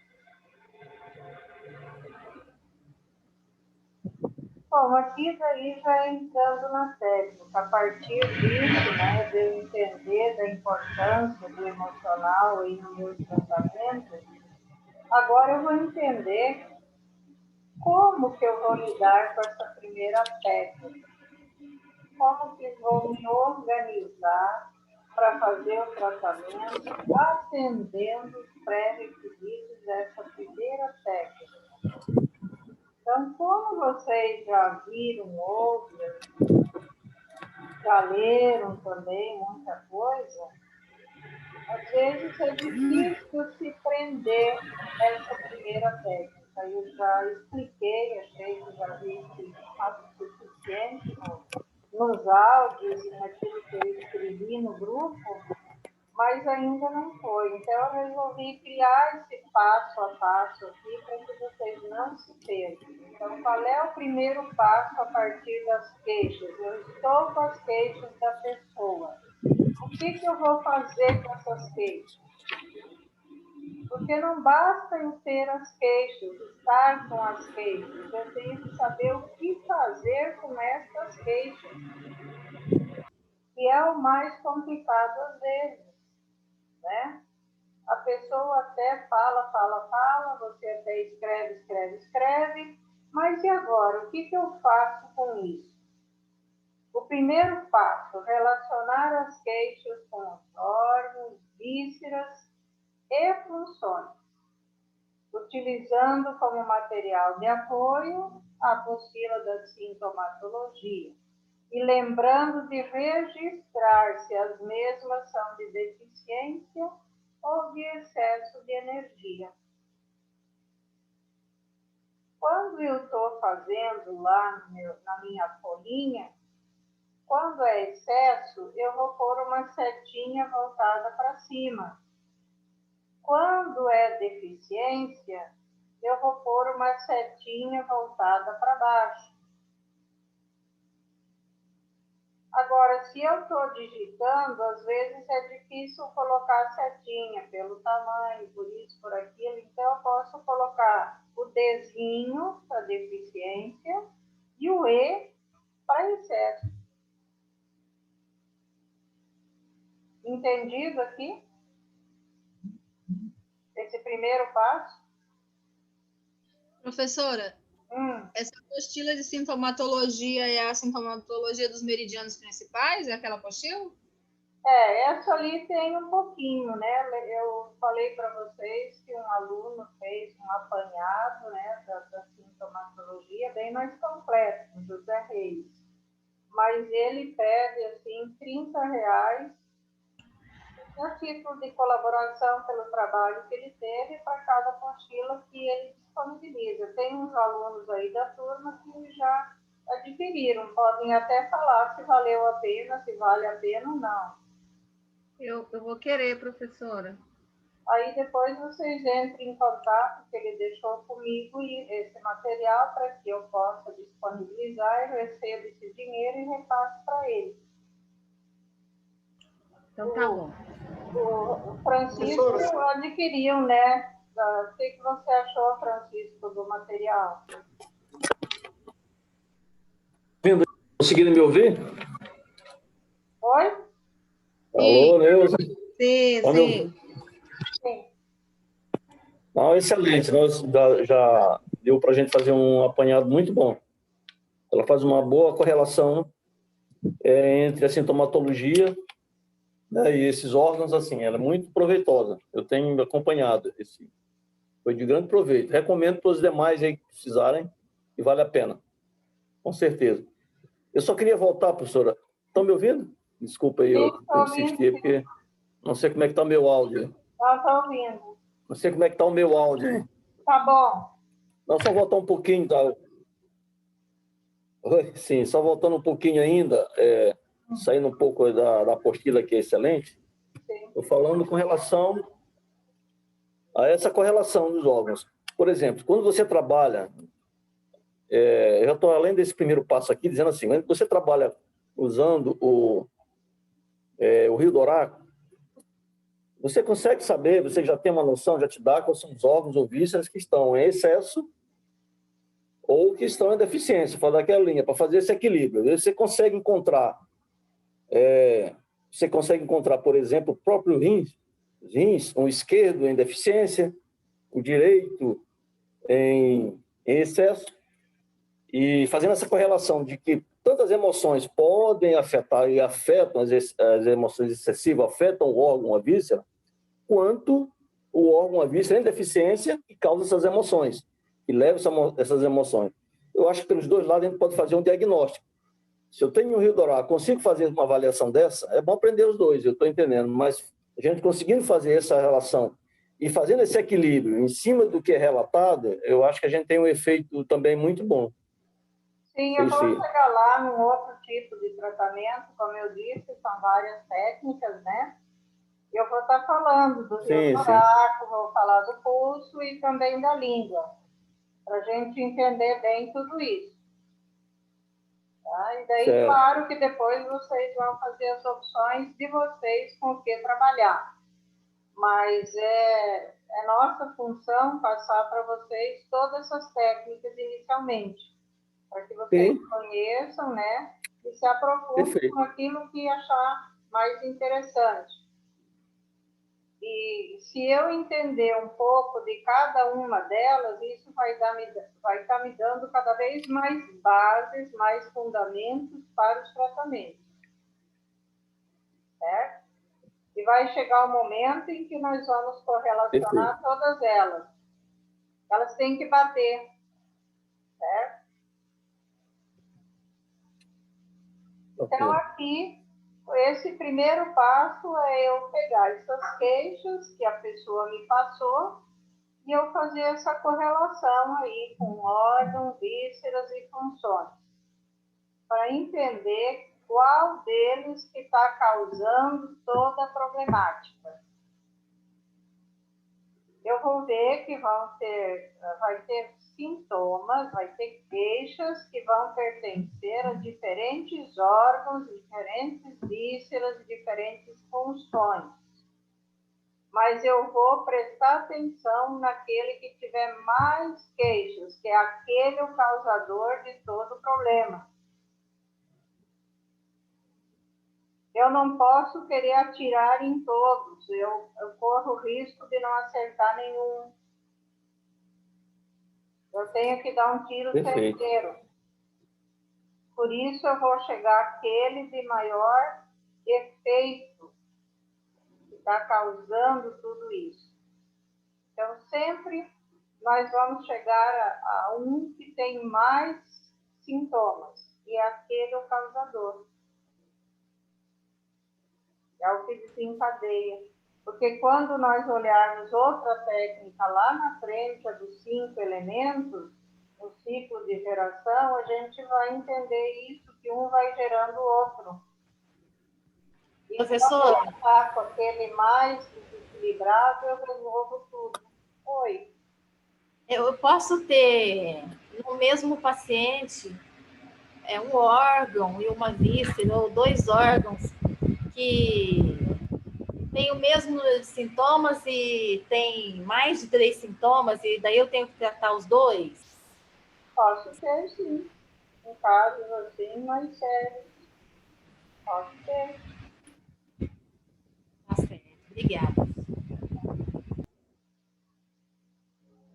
Bom, aqui daí já entrando na técnica, a partir disso, né, de eu entender da importância do emocional aí no meu tratamento, agora eu vou entender como que eu vou lidar com essa primeira técnica, como que vou me organizar para fazer o tratamento atendendo os pré-requisitos dessa primeira técnica. Então, como vocês já viram outras, já leram também muita coisa, às vezes é difícil se prender nessa primeira técnica. Eu já expliquei, achei que já vi o suficiente nos áudios e naquilo que eu escrevi no grupo, mas ainda não foi. Então, eu resolvi criar esse passo a passo aqui para que vocês não se percam. Então, qual é o primeiro passo a partir das queixas? Eu estou com as queixas da pessoa. O que eu vou fazer com essas queixas? Porque não basta eu ter as queixas, estar com as queixas. Eu tenho que saber o que fazer com essas queixas. Que é o mais complicado às vezes, né? A pessoa até fala, você até escreve, mas e agora? O que eu faço com isso? O primeiro passo, relacionar as queixas com os órgãos, vísceras e funções, utilizando como material de apoio a apostila da sintomatologia e lembrando de registrar se as mesmas são de deficiência ou de excesso de energia. Quando eu estou fazendo lá na minha folhinha, quando é excesso, eu vou pôr uma setinha voltada para cima. Quando é deficiência, eu vou pôr uma setinha voltada para baixo. Agora, se eu estou digitando, às vezes é difícil colocar setinha pelo tamanho, por isso, por aquilo. Então, eu posso colocar o Dzinho para deficiência e o E para excesso. Entendido aqui? Esse primeiro passo? Professora, essa apostila de sintomatologia é a sintomatologia dos meridianos principais? É aquela apostila? Essa ali tem um pouquinho, né? Eu falei para vocês que um aluno fez um apanhado, né, da sintomatologia bem mais completo, do José Reis. Mas ele pede, assim, R$30 a título de colaboração pelo trabalho que ele teve para cada apostila que ele disponibiliza. Tem uns alunos aí da turma que já adquiriram, podem até falar se valeu a pena, se vale a pena ou não. Eu vou querer, professora. Aí depois vocês entrem em contato, que ele deixou comigo esse material para que eu possa disponibilizar e receba esse dinheiro e repasse para ele. Então tá bom. O Francisco adquiriu, né? O que você achou, Francisco, do material? Conseguindo me ouvir? Oi? Alô, Neuza? Sim. Não, excelente. Nós já deu para a gente fazer um apanhado muito bom. Ela faz uma boa correlação entre a sintomatologia, né, e esses órgãos, assim, ela é muito proveitosa. Eu tenho acompanhado, foi de grande proveito. Recomendo para os demais aí que precisarem, e vale a pena, com certeza. Eu só queria voltar, professora. Estão me ouvindo? Desculpa aí, eu insisti, porque não sei como é que está o meu áudio. Está ouvindo. Não sei como é que está o meu áudio. Tá bom. Não, só voltar um pouquinho, tá? Sim, só voltando um pouquinho ainda, saindo um pouco da apostila, que é excelente, estou falando com relação a essa correlação dos órgãos. Por exemplo, quando você trabalha, eu já estou além desse primeiro passo aqui, dizendo assim, quando você trabalha usando o Rio do Oraco, você consegue saber, você já tem uma noção, já te dá quais são os órgãos ou vísceras que estão em excesso ou que estão em deficiência, para dar aquela linha, para fazer esse equilíbrio. Você consegue encontrar, por exemplo, o próprio rins, o esquerdo em deficiência, o direito em excesso, e fazendo essa correlação de que tantas emoções podem afetar e afetam, as emoções excessivas afetam o órgão, a víscera, quanto o órgão, a víscera em deficiência que causa essas emoções, que leva essas emoções. Eu acho que pelos dois lados a gente pode fazer um diagnóstico. Se eu tenho um Rio do Oraco, consigo fazer uma avaliação dessa, é bom aprender os dois, eu estou entendendo, mas a gente conseguindo fazer essa relação e fazendo esse equilíbrio em cima do que é relatado, eu acho que a gente tem um efeito também muito bom. Sim, eu vou chegar lá num outro tipo de tratamento, como eu disse, são várias técnicas, né? Eu vou estar falando do Rio do Oraco, vou falar do pulso e também da língua, para a gente entender bem tudo isso. Tá? E daí, Certo. claro que depois vocês vão fazer as opções de vocês com o que trabalhar. Mas é nossa função passar para vocês todas essas técnicas inicialmente, para que vocês conheçam, né? E se aprofundem Perfeito. com aquilo que achar mais interessante. E se eu entender um pouco de cada uma delas, isso vai estar me dando cada vez mais bases, mais fundamentos para os tratamentos. Certo? E vai chegar o momento em que nós vamos correlacionar todas elas. Elas têm que bater. Certo? Então, aqui, esse primeiro passo é eu pegar essas queixas que a pessoa me passou e eu fazer essa correlação aí com órgãos, vísceras e funções, para entender qual deles que está causando toda a problemática. Eu vou ver que vai ter sintomas, vai ter queixas que vão pertencer a diferentes órgãos, diferentes vísceras e diferentes funções. Mas eu vou prestar atenção naquele que tiver mais queixas, que é aquele o causador de todo o problema. Eu não posso querer atirar em todos, eu corro o risco de não acertar nenhum. Eu tenho que dar um tiro certeiro. Por isso eu vou chegar àquele de maior efeito, que está causando tudo isso. Então, sempre nós vamos chegar a um que tem mais sintomas, e é aquele o causador. É o que desencadeia. Porque quando nós olharmos outra técnica lá na frente, a dos 5 elementos, no ciclo de geração, a gente vai entender isso, que um vai gerando o outro. E professora, quando eu estou com aquele mais desequilibrado, eu resolvo tudo. Oi. eu posso ter no mesmo paciente um órgão e uma víscera, ou 2 órgãos que tem os mesmos sintomas e tem mais de 3 sintomas, e daí eu tenho que tratar os 2? Posso ter, sim. Em casos assim, mais sérios. Posso ter. Tá certo, obrigada.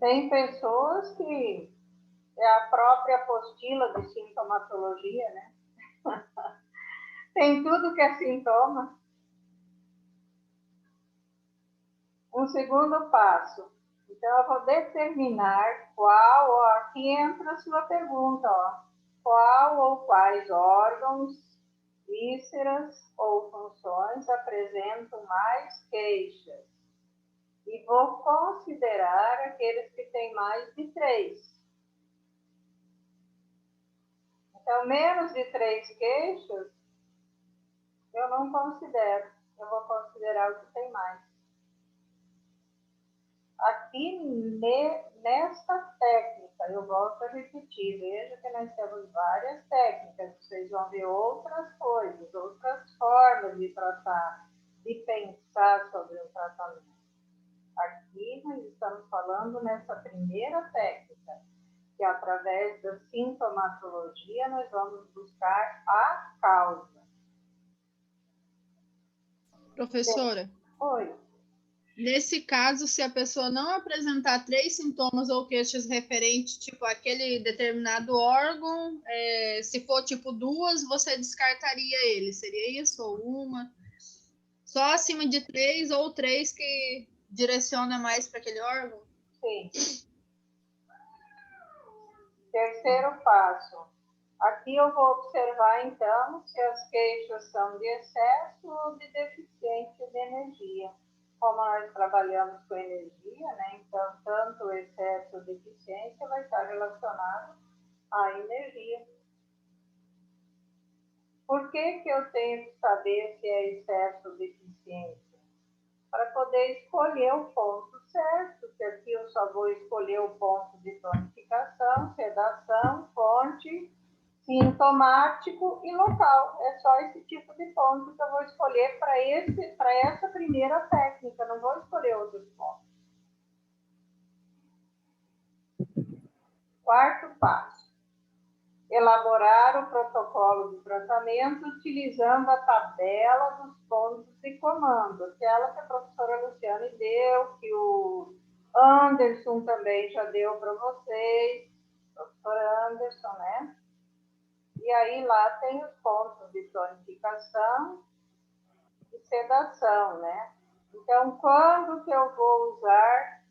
Tem pessoas que é a própria apostila de sintomatologia, né? Tem tudo que é sintoma. Um segundo passo. Então, eu vou determinar qual, ó, aqui entra a sua pergunta, ó. Qual ou quais órgãos, vísceras ou funções apresentam mais queixas? E vou considerar aqueles que têm mais de 3. Então, menos de 3 queixas, eu não considero. Eu vou considerar o que tem mais. Aqui, nesta técnica, eu volto a repetir, veja que nós temos várias técnicas, vocês vão ver outras coisas, outras formas de tratar, de pensar sobre o tratamento. Aqui nós estamos falando nessa primeira técnica, que através da sintomatologia nós vamos buscar a causa. Professora? Oi. Nesse caso, se a pessoa não apresentar 3 sintomas ou queixas referentes, tipo, aquele determinado órgão, se for, tipo, 2, você descartaria ele. Seria isso? Ou uma? Só acima de 3 ou 3 que direciona mais para aquele órgão? Sim. Terceiro passo. Aqui eu vou observar, então, se as queixas são de excesso ou de deficiência de energia. Como nós trabalhamos com energia, né? Então, tanto o excesso ou deficiência vai estar relacionado à energia. Por que eu tenho que saber se é excesso ou deficiência? Para poder escolher o ponto certo, que aqui eu só vou escolher o ponto de tonificação, sedação, fonte, sintomático e local. É só esse tipo de ponto que eu vou escolher para essa primeira técnica, não vou escolher outros pontos. Quarto passo. Elaborar o protocolo de tratamento utilizando a tabela dos pontos de comando, aquela que a professora Luciane deu, que o Anderson também já deu para vocês, professor Anderson, né? E aí lá tem os pontos de tonificação e sedação, né? Então, quando que eu vou usar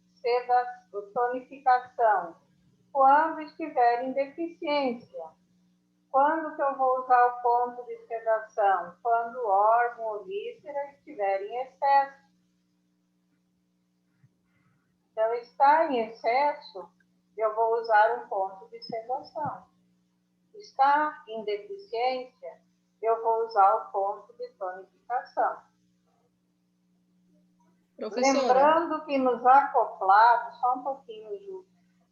tonificação? Quando estiver em deficiência. Quando que eu vou usar o ponto de sedação? Quando o órgão ou víscera estiver em excesso. Então, está em excesso, eu vou usar um ponto de sedação. Está em deficiência, eu vou usar o ponto de tonificação. Professora. Lembrando que nos acoplados, só um pouquinho, Ju.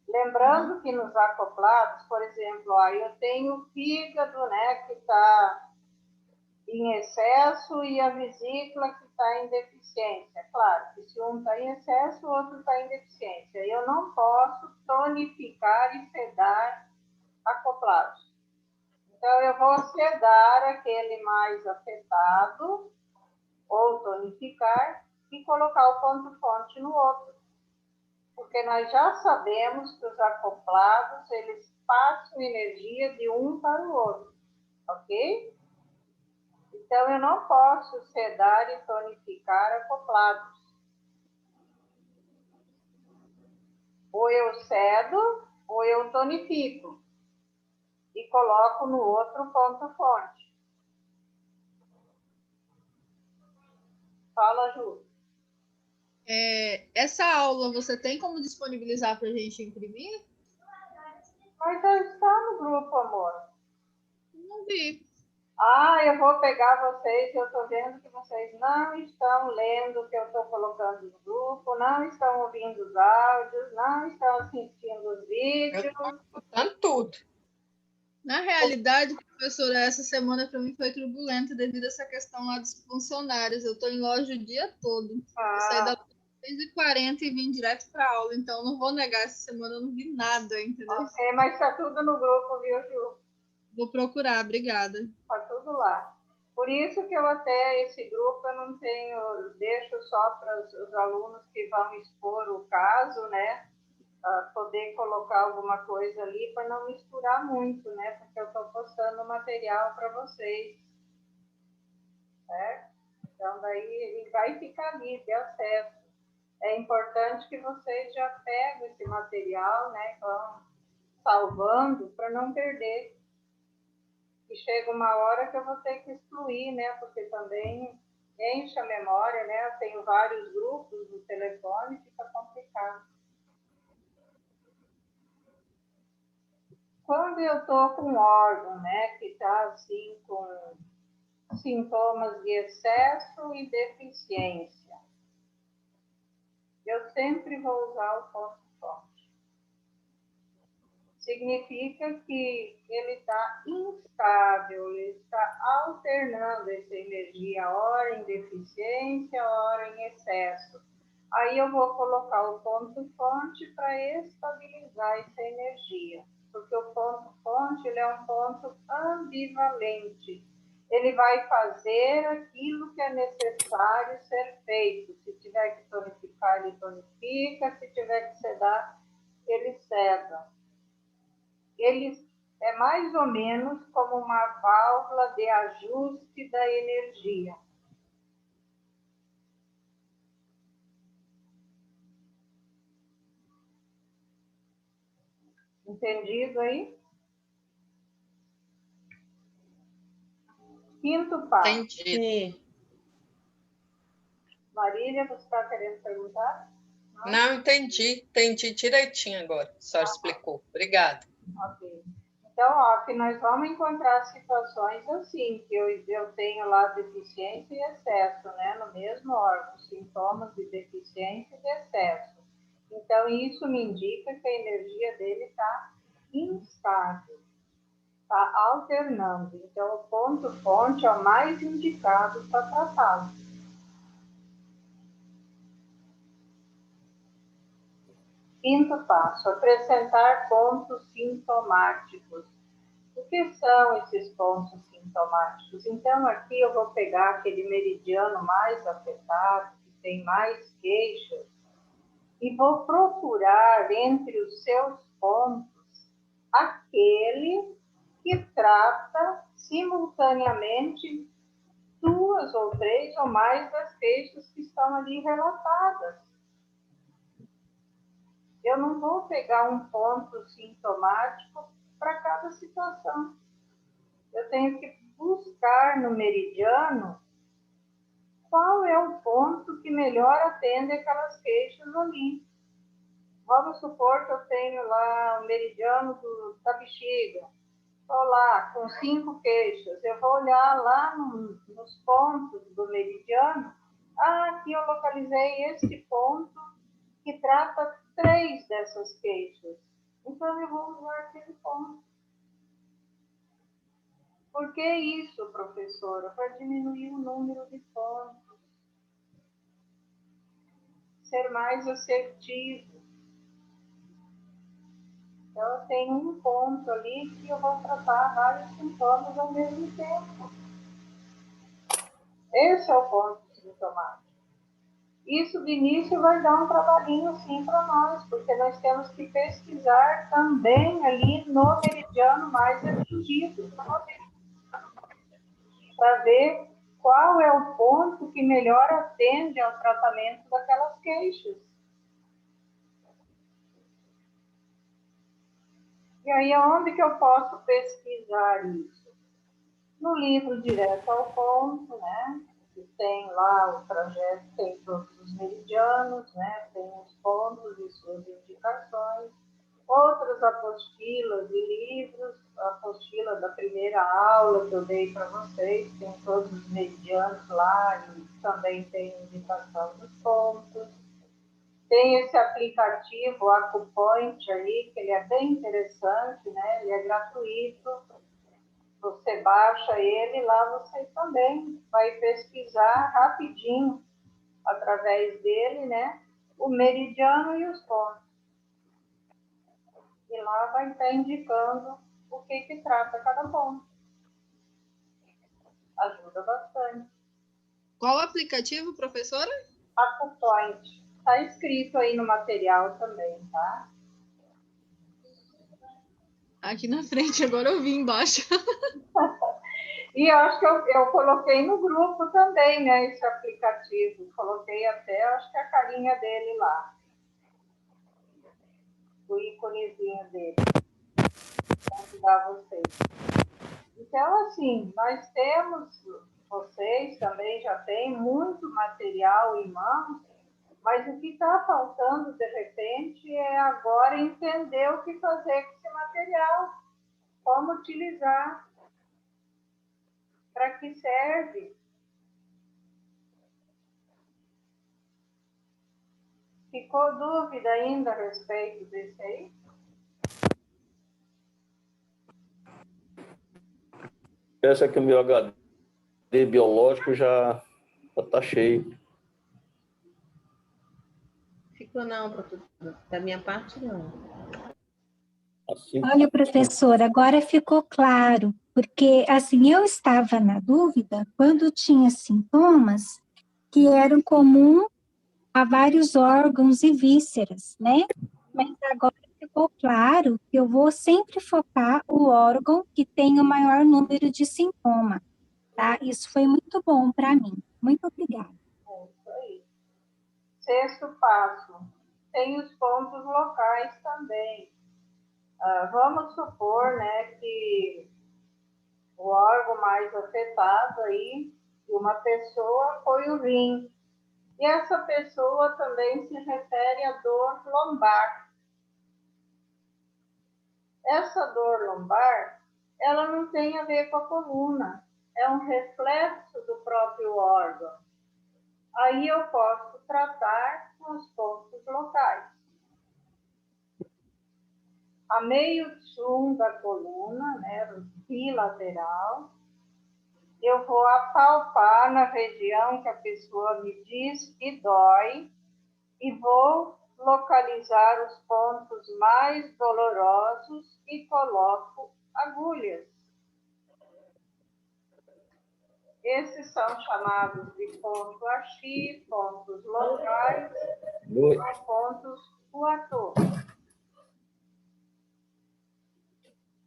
Lembrando que nos acoplados, por exemplo, ó, eu tenho o fígado, né, que está em excesso e a vesícula que está em deficiência. Claro que se um está em excesso, o outro está em deficiência. Eu não posso tonificar e sedar acoplados. Então, eu vou sedar aquele mais afetado, ou tonificar, e colocar o ponto-fonte no outro. Porque nós já sabemos que os acoplados, eles passam energia de um para o outro, ok? Então, eu não posso sedar e tonificar acoplados. Ou eu sedo, ou eu tonifico. E coloco no outro ponto-fonte. Fala, Ju. Essa aula você tem como disponibilizar para a gente imprimir? Mas já está no grupo, amor. Não vi. Ah, eu vou pegar vocês, eu estou vendo que vocês não estão lendo o que eu estou colocando no grupo, não estão ouvindo os áudios, não estão assistindo os vídeos. Eu estou escutando tudo. Na realidade, professora, essa semana para mim foi turbulenta devido a essa questão lá dos funcionários. Eu estou em loja o dia todo. Eu saí da 6h40 e vim direto para aula, então não vou negar, essa semana eu não vi nada, entendeu? Ok, mas está tudo no grupo, viu, Ju? Vou procurar, obrigada. Está tudo lá. Por isso que eu até, esse grupo, eu não tenho, deixo só para os alunos que vão expor o caso, né? Poder colocar alguma coisa ali para não misturar muito, né? Porque eu estou postando material para vocês, certo? Então, daí ele vai ficar ali, de acesso. É importante que vocês já peguem esse material, né? Vão salvando para não perder. E chega uma hora que eu vou ter que excluir, né? Porque também enche a memória, né? Eu tenho vários grupos no telefone, fica complicado. Quando eu estou com um órgão, né, que está assim com sintomas de excesso e deficiência, eu sempre vou usar o ponto-fonte. Significa que ele está instável, ele está alternando essa energia, hora em deficiência, hora em excesso. Aí eu vou colocar o ponto-fonte para estabilizar essa energia. Porque o ponto-fonte ele é um ponto ambivalente. Ele vai fazer aquilo que é necessário ser feito. Se tiver que tonificar, ele tonifica. Se tiver que sedar, ele seda. Ele é mais ou menos como uma válvula de ajuste da energia. Entendido aí? Quinto passo. Entendi. Marília, você está querendo perguntar? Não, entendi direitinho agora. A senhora explicou. Obrigada. Ok. Então, ó, que nós vamos encontrar situações assim, que eu tenho lá deficiência e excesso, né? No mesmo órgão, sintomas de deficiência e de excesso. Então, isso me indica que a energia dele está instável. está alternando. Então, o ponto fonte é o mais indicado para tratá-lo. Quinto passo, acrescentar pontos sintomáticos. O que são esses pontos sintomáticos? Então, aqui eu vou pegar aquele meridiano mais afetado, que tem mais queixas, e vou procurar entre os seus pontos aquele que trata simultaneamente 2 ou 3 ou mais das queixas que estão ali relatadas. Eu não vou pegar um ponto sintomático para cada situação. Eu tenho que buscar no meridiano qual é o ponto que melhor atende aquelas queixas ali. Vamos supor que eu tenho lá o meridiano da bexiga. Estou lá com 5 queixas. Eu vou olhar lá nos pontos do meridiano. Aqui eu localizei este ponto que trata 3 dessas queixas. Então, eu vou usar aquele ponto. Por que isso, professora? Para diminuir o número de pontos. Ser mais assertivo. Então, eu tenho um ponto ali que eu vou tratar vários sintomas ao mesmo tempo. Esse é o ponto sintomático. Isso de início vai dar um trabalhinho sim para nós, porque nós temos que pesquisar também ali no meridiano mais atingido, para ver qual é o ponto que melhor atende ao tratamento daquelas queixas. E aí, aonde que eu posso pesquisar isso? No livro Direto ao Ponto, né? Que tem lá o trajeto, tem todos os meridianos, né? Tem os pontos e suas indicações. Outras apostilas e livros, a apostila da primeira aula que eu dei para vocês, tem todos os meridianos lá e também tem indicação dos pontos. Tem esse aplicativo Acupoint aí, que ele é bem interessante, né? Ele é gratuito. Você baixa ele, lá você também vai pesquisar rapidinho, através dele, né? O meridiano e os pontos. E lá vai estar indicando o que trata cada ponto. Ajuda bastante. Qual aplicativo, professora? Acupoint. Está escrito aí no material também, tá? Aqui na frente, agora eu vi embaixo. E eu acho que eu coloquei no grupo também, né, esse aplicativo. Coloquei até, acho que a carinha dele lá. O íconezinho dele. Vou ajudar vocês. Então, assim, nós temos, vocês também já têm muito material em mãos, mas o que está faltando, de repente, é agora entender o que fazer com esse material, como utilizar, para que serve. Ficou dúvida ainda a respeito desse aí? Essa aqui, o meu HD biológico já está cheio. Ficou não, professor. Da minha parte, não. Assim. Olha, professor, agora ficou claro, porque assim, eu estava na dúvida quando tinha sintomas que eram comuns a vários órgãos e vísceras, né? Mas agora ficou claro que eu vou sempre focar o órgão que tem o maior número de sintomas, tá? Isso foi muito bom para mim. Muito obrigada. É isso aí. Sexto passo. Tem os pontos locais também. Vamos supor, né, que o órgão mais afetado aí de uma pessoa foi o rim. E essa pessoa também se refere à dor lombar. Essa dor lombar, ela não tem a ver com a coluna, é um reflexo do próprio órgão. Aí eu posso tratar com os pontos locais. a meio sul da coluna, né, bilateral. Eu vou apalpar na região que a pessoa me diz que dói e vou localizar os pontos mais dolorosos e coloco agulhas. Esses são chamados de ponto Axi, pontos locais ou pontos Huatô.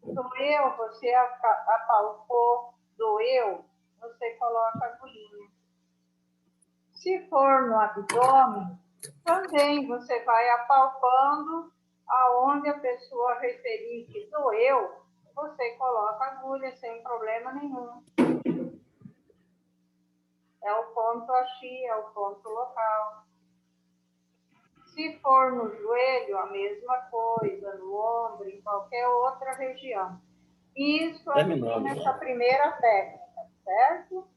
Doeu, você apalpou, doeu, você coloca a agulhinha. Se for no abdômen, também você vai apalpando aonde a pessoa referir que doeu, você coloca a agulha sem problema nenhum. É o ponto Axi, é o ponto local. Se for no joelho, a mesma coisa, no ombro, em qualquer outra região. Isso aqui nessa primeira técnica, certo?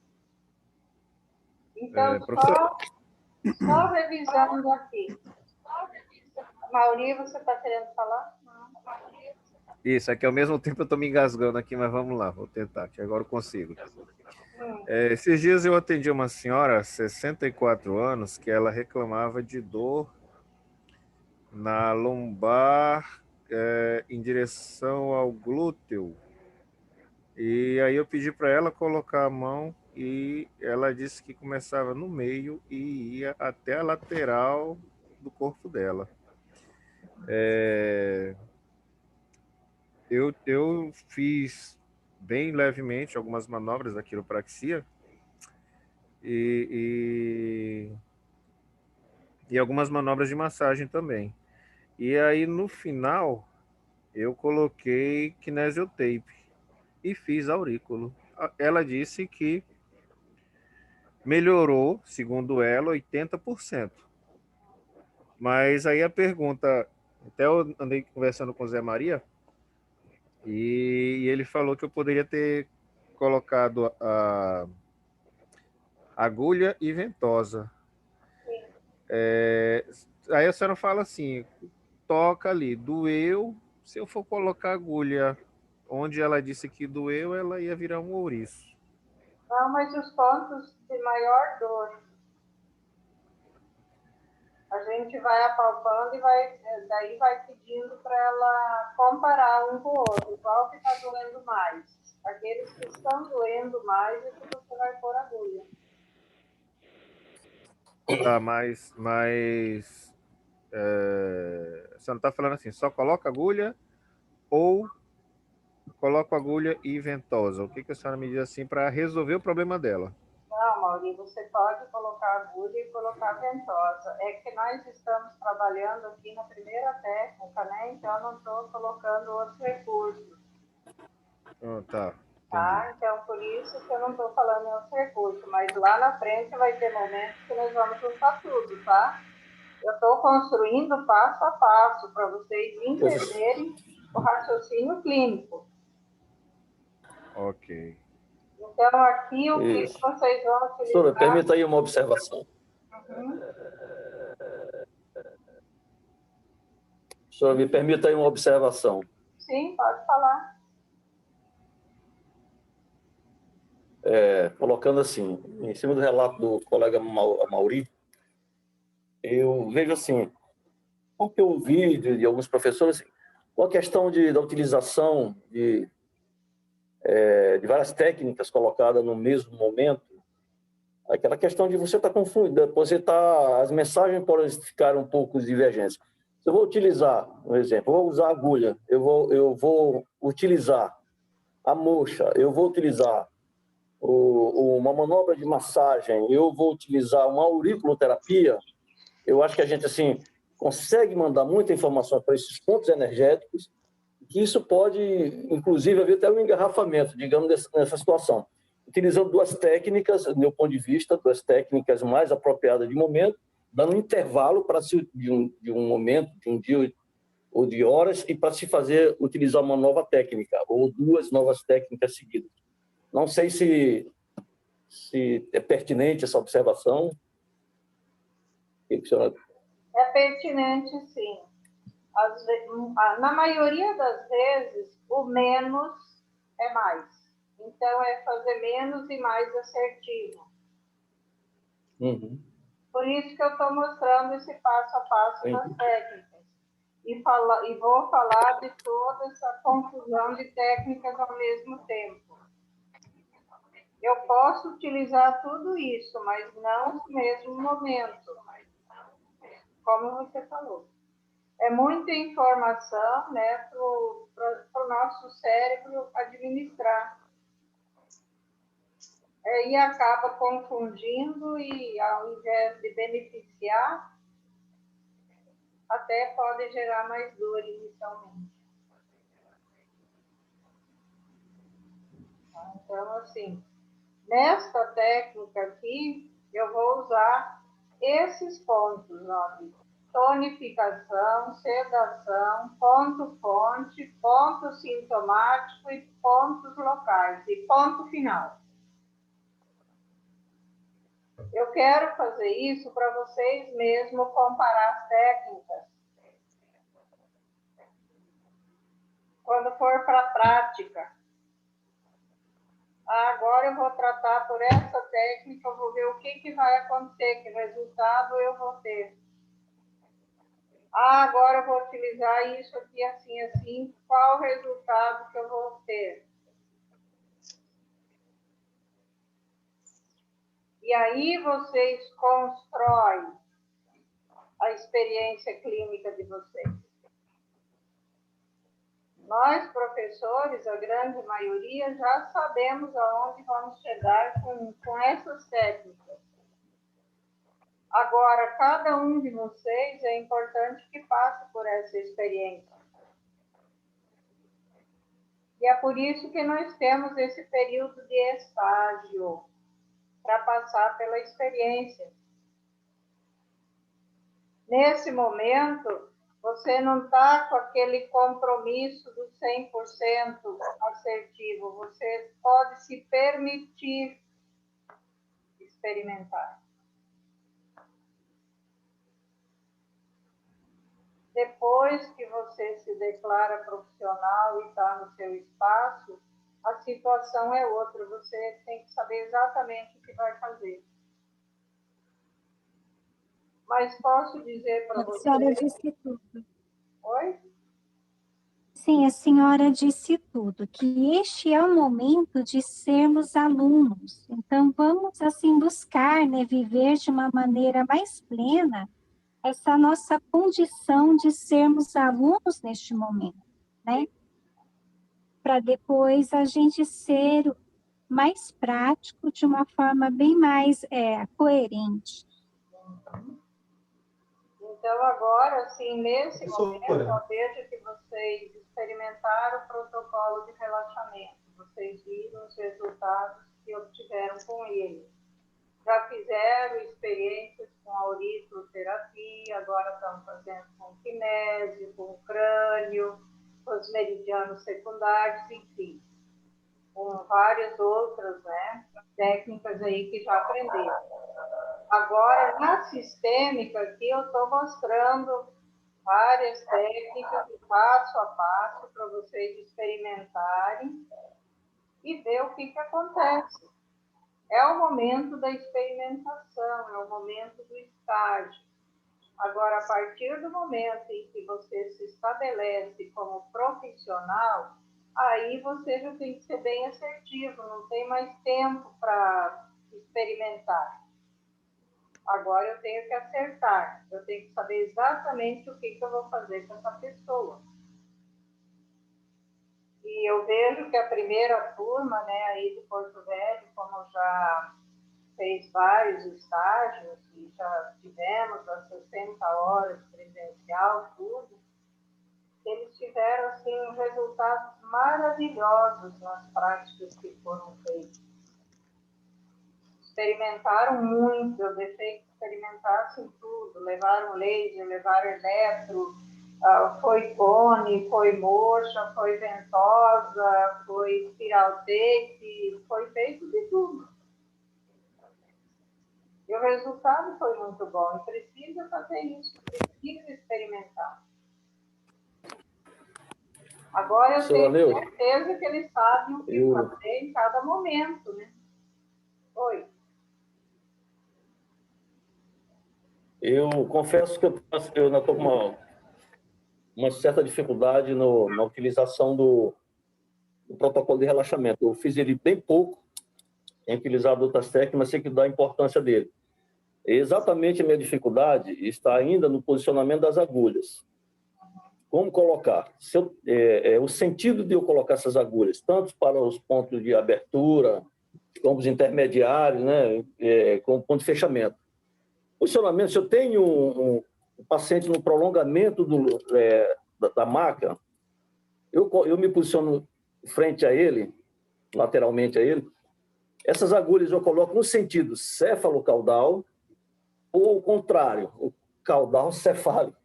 Então, só revisando aqui. Mauri, você está querendo falar? Não. Isso, aqui ao mesmo tempo eu estou me engasgando aqui, mas vamos lá, vou tentar, que agora eu consigo. Esses dias eu atendi uma senhora, 64 anos, que ela reclamava de dor na lombar em direção ao glúteo. E aí eu pedi para ela colocar a mão e ela disse que começava no meio e ia até a lateral do corpo dela. Eu fiz bem levemente algumas manobras da quiropraxia e algumas manobras de massagem também. E aí, no final, eu coloquei kinesiotape e fiz aurículo. Ela disse que melhorou, segundo ela, 80%. Mas aí a pergunta, até eu andei conversando com o Zé Maria, e ele falou que eu poderia ter colocado a agulha e ventosa. Aí a senhora fala assim, toca ali, doeu, se eu for colocar a agulha onde ela disse que doeu, ela ia virar um ouriço. Não, mas os pontos de maior dor, a gente vai apalpando e daí vai pedindo para ela comparar um com o outro, qual que está doendo mais. Aqueles que estão doendo mais é que você vai pôr a agulha. Tá, mas você não está falando assim, só coloca agulha ou coloca agulha e ventosa? O que a senhora me diz assim para resolver o problema dela? Não, Mauri, você pode colocar agulha e colocar ventosa. É que nós estamos trabalhando aqui na primeira técnica, né? Então eu não estou colocando outros recursos. Tá. Tá? Então, por isso que eu não estou falando em outros recursos, mas lá na frente vai ter momentos que nós vamos usar tudo, tá? Eu estou construindo passo a passo para vocês entenderem o raciocínio clínico. Ok. Então, aqui o que vocês vão utilizar... Doutora, permita aí uma observação. Senhora, me permita aí uma observação. Sim, pode falar. Colocando assim, em cima do relato do colega Mauri, eu vejo assim, porque eu ouvi de alguns professores, com a questão da utilização de várias técnicas colocadas no mesmo momento, aquela questão de você estar confundindo, as mensagens podem ficar um pouco divergentes. Se eu vou utilizar, um exemplo, eu vou usar a agulha, eu vou utilizar a moxa, eu vou utilizar uma manobra de massagem, eu vou utilizar uma auriculoterapia, eu acho que a gente assim consegue mandar muita informação para esses pontos energéticos, que isso pode, inclusive, haver até um engarrafamento, digamos, nessa situação. Utilizando duas técnicas, do meu ponto de vista, duas técnicas mais apropriadas de momento, dando um intervalo para de um momento, de um dia ou de horas, e para se utilizar uma nova técnica, ou duas novas técnicas seguidas. Não sei se é pertinente essa observação. É pertinente, sim. Na maioria das vezes, o menos é mais. Então, é fazer menos e mais assertivo. Uhum. Por isso que eu estou mostrando esse passo a passo das técnicas. E vou falar de toda essa confusão de técnicas ao mesmo tempo. Eu posso utilizar tudo isso, mas não no mesmo momento, como você falou. É muita informação, né, para o nosso cérebro administrar. E acaba confundindo e, ao invés de beneficiar, até pode gerar mais dor inicialmente. Então, assim, nesta técnica aqui, eu vou usar esses pontos, ó, tonificação, sedação, ponto-fonte, ponto sintomático e pontos locais, e ponto final. Eu quero fazer isso para vocês mesmos comparar as técnicas. Quando for para a prática. Agora eu vou tratar por essa técnica, eu vou ver o que vai acontecer, que resultado eu vou ter. Agora eu vou utilizar isso aqui assim, assim, qual o resultado que eu vou ter? E aí vocês constroem a experiência clínica de vocês. Nós, professores, a grande maioria, já sabemos aonde vamos chegar com essas técnicas. Agora, cada um de vocês é importante que passe por essa experiência. E é por isso que nós temos esse período de estágio, para passar pela experiência. Nesse momento, você não está com aquele compromisso do 100% assertivo. Você pode se permitir experimentar. Depois que você se declara profissional e está no seu espaço, a situação é outra. Você tem que saber exatamente o que vai fazer. Mas posso dizer para você... A senhora disse tudo. Oi? Sim, a senhora disse tudo, que este é o momento de sermos alunos. Então, vamos, assim, buscar, né, viver de uma maneira mais plena essa nossa condição de sermos alunos neste momento, né? Para depois a gente ser mais prático, de uma forma bem mais coerente. Então, agora, assim, nesse momento, eu vejo que vocês experimentaram o protocolo de relaxamento. Vocês viram os resultados que obtiveram com ele. Já fizeram experiências com auriculoterapia, agora estão fazendo com kinésio, com crânio, com os meridianos secundários, enfim. Com várias outras, né, técnicas aí que já aprenderam. Agora, na sistêmica, aqui eu estou mostrando várias técnicas, passo a passo, para vocês experimentarem e ver o que acontece. É o momento da experimentação, é o momento do estágio. Agora, a partir do momento em que você se estabelece como profissional, aí você já tem que ser bem assertivo, não tem mais tempo para experimentar. Agora eu tenho que acertar, eu tenho que saber exatamente o que eu vou fazer com essa pessoa. E eu vejo que a primeira turma, né, aí de Porto Velho, como já fez vários estágios e já tivemos as 60 horas presencial, tudo, eles tiveram, assim, resultados maravilhosos nas práticas que foram feitas. Experimentaram muito, eu deixei que experimentassem tudo, levaram laser, levaram eletro, foi cone, foi moxa, foi ventosa, foi espiral tape, foi feito de tudo. E o resultado foi muito bom, e precisa fazer isso, precisa experimentar. Agora eu tenho Neuza, certeza que eles sabem o que fazer em cada momento, né? Oi. Eu confesso que eu ainda estou com uma certa dificuldade na utilização do protocolo de relaxamento. Eu fiz ele bem pouco, tenho utilizado outras técnicas, mas sei que dá a importância dele. Exatamente a minha dificuldade está ainda no posicionamento das agulhas. Como colocar? O sentido de eu colocar essas agulhas, tanto para os pontos de abertura, como os intermediários, né, como ponto de fechamento. Posicionamento, se eu tenho um paciente no prolongamento da maca, eu me posiciono frente a ele, lateralmente a ele, essas agulhas eu coloco no sentido céfalo-caudal ou ao contrário, o caudal cefálico.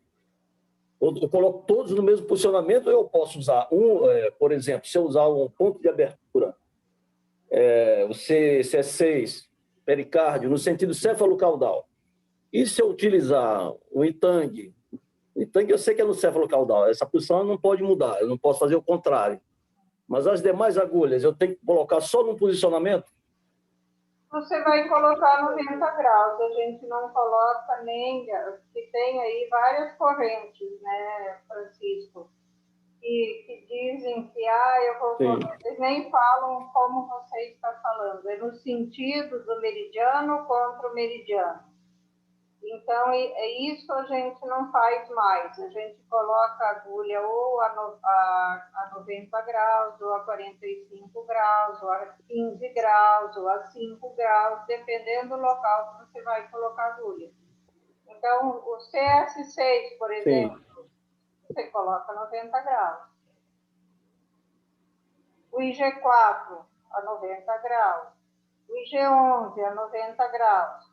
Eu coloco todos no mesmo posicionamento, ou eu posso usar por exemplo, se eu usar um ponto de abertura, o C6, pericárdio, no sentido céfalo-caudal. E se eu utilizar o Itang eu sei que é no céfalo-caudal, essa posição não pode mudar, eu não posso fazer o contrário. Mas as demais agulhas, eu tenho que colocar só num posicionamento? Você vai colocar 90 graus, a gente não coloca nem, que tem aí várias correntes, né, Francisco? Que dizem que, eu vou... Eles nem falam como você está falando, é no sentido do meridiano contra o meridiano. Então, isso a gente não faz mais. A gente coloca a agulha ou a 90 graus, ou a 45 graus, ou a 15 graus, ou a 5 graus, dependendo do local que você vai colocar a agulha. Então, o CS6, por exemplo, você coloca 90 graus. O IG4 a 90 graus. O IG11 a 90 graus.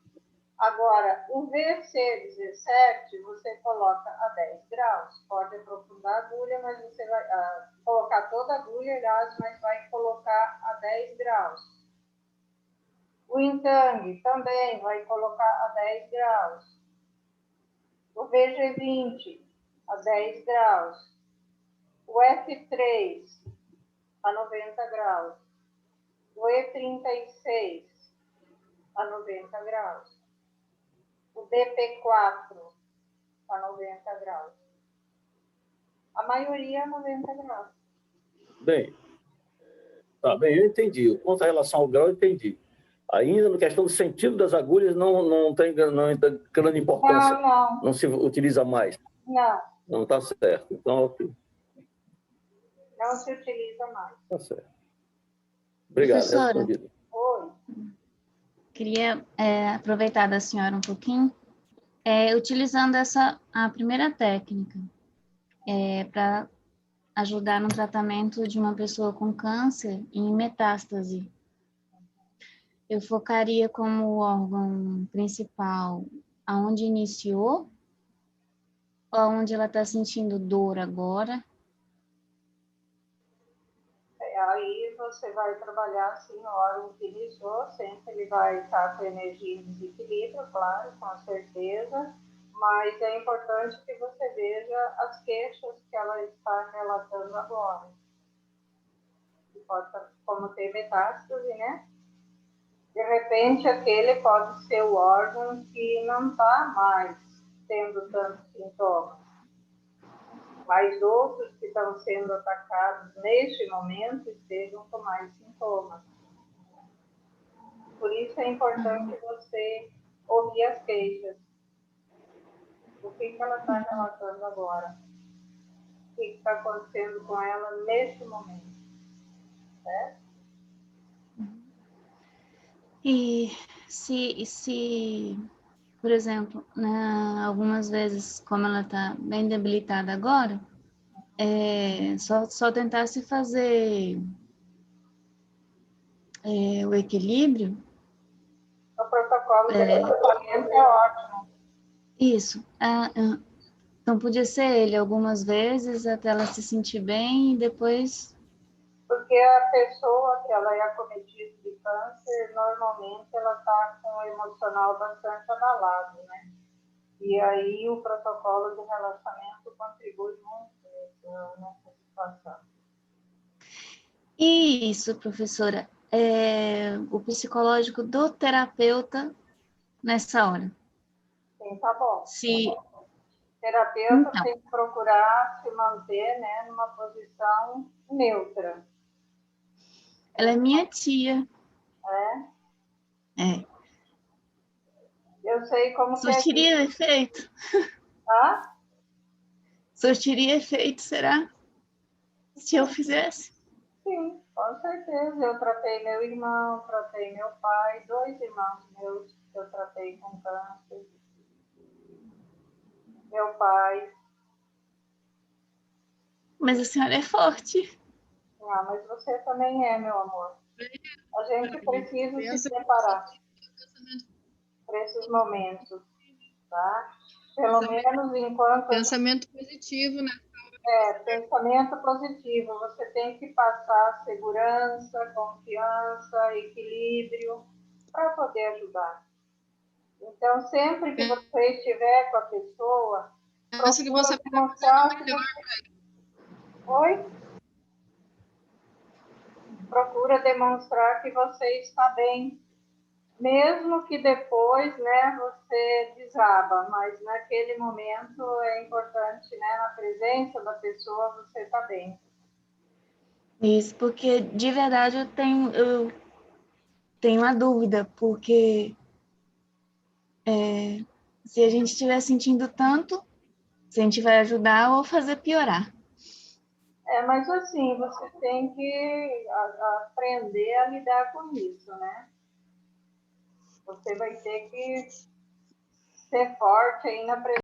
Agora, o VC17 você coloca a 10 graus. Pode aprofundar a agulha, mas você vai colocar toda a agulha, aliás, mas vai colocar a 10 graus. O Intang também vai colocar a 10 graus. O VG20 a 10 graus. O F3 a 90 graus. O E36 a 90 graus. O DP4 a 90 graus. A maioria a 90 graus. Bem, eu entendi. Quanto à relação ao grau, eu entendi. Ainda na questão do sentido das agulhas, não tem grande importância. Não se utiliza mais. Não está certo. Então, ok. Não se utiliza mais. Está certo. Obrigado. Professora, respondido. Oi. Queria aproveitar da senhora um pouquinho, utilizando a primeira técnica para ajudar no tratamento de uma pessoa com câncer em metástase. Eu focaria como órgão principal aonde iniciou, ou aonde ela está sentindo dor agora. Aí você vai trabalhar assim, o órgão que iniciou, sempre ele vai estar com energia em desequilíbrio, claro, com certeza, mas é importante que você veja as queixas que ela está relatando agora. Pode, como tem metástase, né? De repente, aquele pode ser o órgão que não está mais tendo tantos sintomas. Mas outros que estão sendo atacados neste momento estejam com mais sintomas. Por isso é importante você ouvir as queixas. O que ela está relatando agora? O que está acontecendo com ela neste momento? Certo? E se por exemplo, né, algumas vezes, como ela está bem debilitada agora, só tentasse fazer o equilíbrio. O protocolo de relaxamento é ótimo. Isso. Então, podia ser ele algumas vezes, até ela se sentir bem e depois... Porque a pessoa que ela é acometida de câncer, normalmente ela está com o emocional bastante abalado, né? E aí o protocolo de relaxamento contribui muito nessa situação. Isso, professora. É o psicológico do terapeuta nessa hora. Sim, tá bom. Se... O terapeuta Então. tem que procurar se manter, né, numa posição neutra. Ela é minha tia. É? É. Eu sei como que é. Surtiria efeito? Tá? Surtiria efeito, será? Se eu fizesse? Sim, com certeza. Eu tratei meu irmão, tratei meu pai, 2 irmãos meus que eu tratei com câncer. Meu pai. Mas a senhora é forte. Ah, mas você também é, meu amor. A gente precisa se preparar para esses momentos, tá? Pelo menos enquanto... Pensamento positivo, né? Pensamento positivo. Você tem que passar segurança, confiança, equilíbrio para poder ajudar. Então, sempre que você estiver com a pessoa, Pensa que você demonstrar que Oi? Procura demonstrar que você está bem, mesmo que depois, né, você desaba, mas naquele momento é importante, né, na presença da pessoa, você está bem. Isso, porque de verdade eu tenho uma dúvida, porque se a gente estiver sentindo tanto, se a gente vai ajudar ou fazer piorar. Mas assim, você tem que aprender a lidar com isso, né? Você vai ter que ser forte aí na presença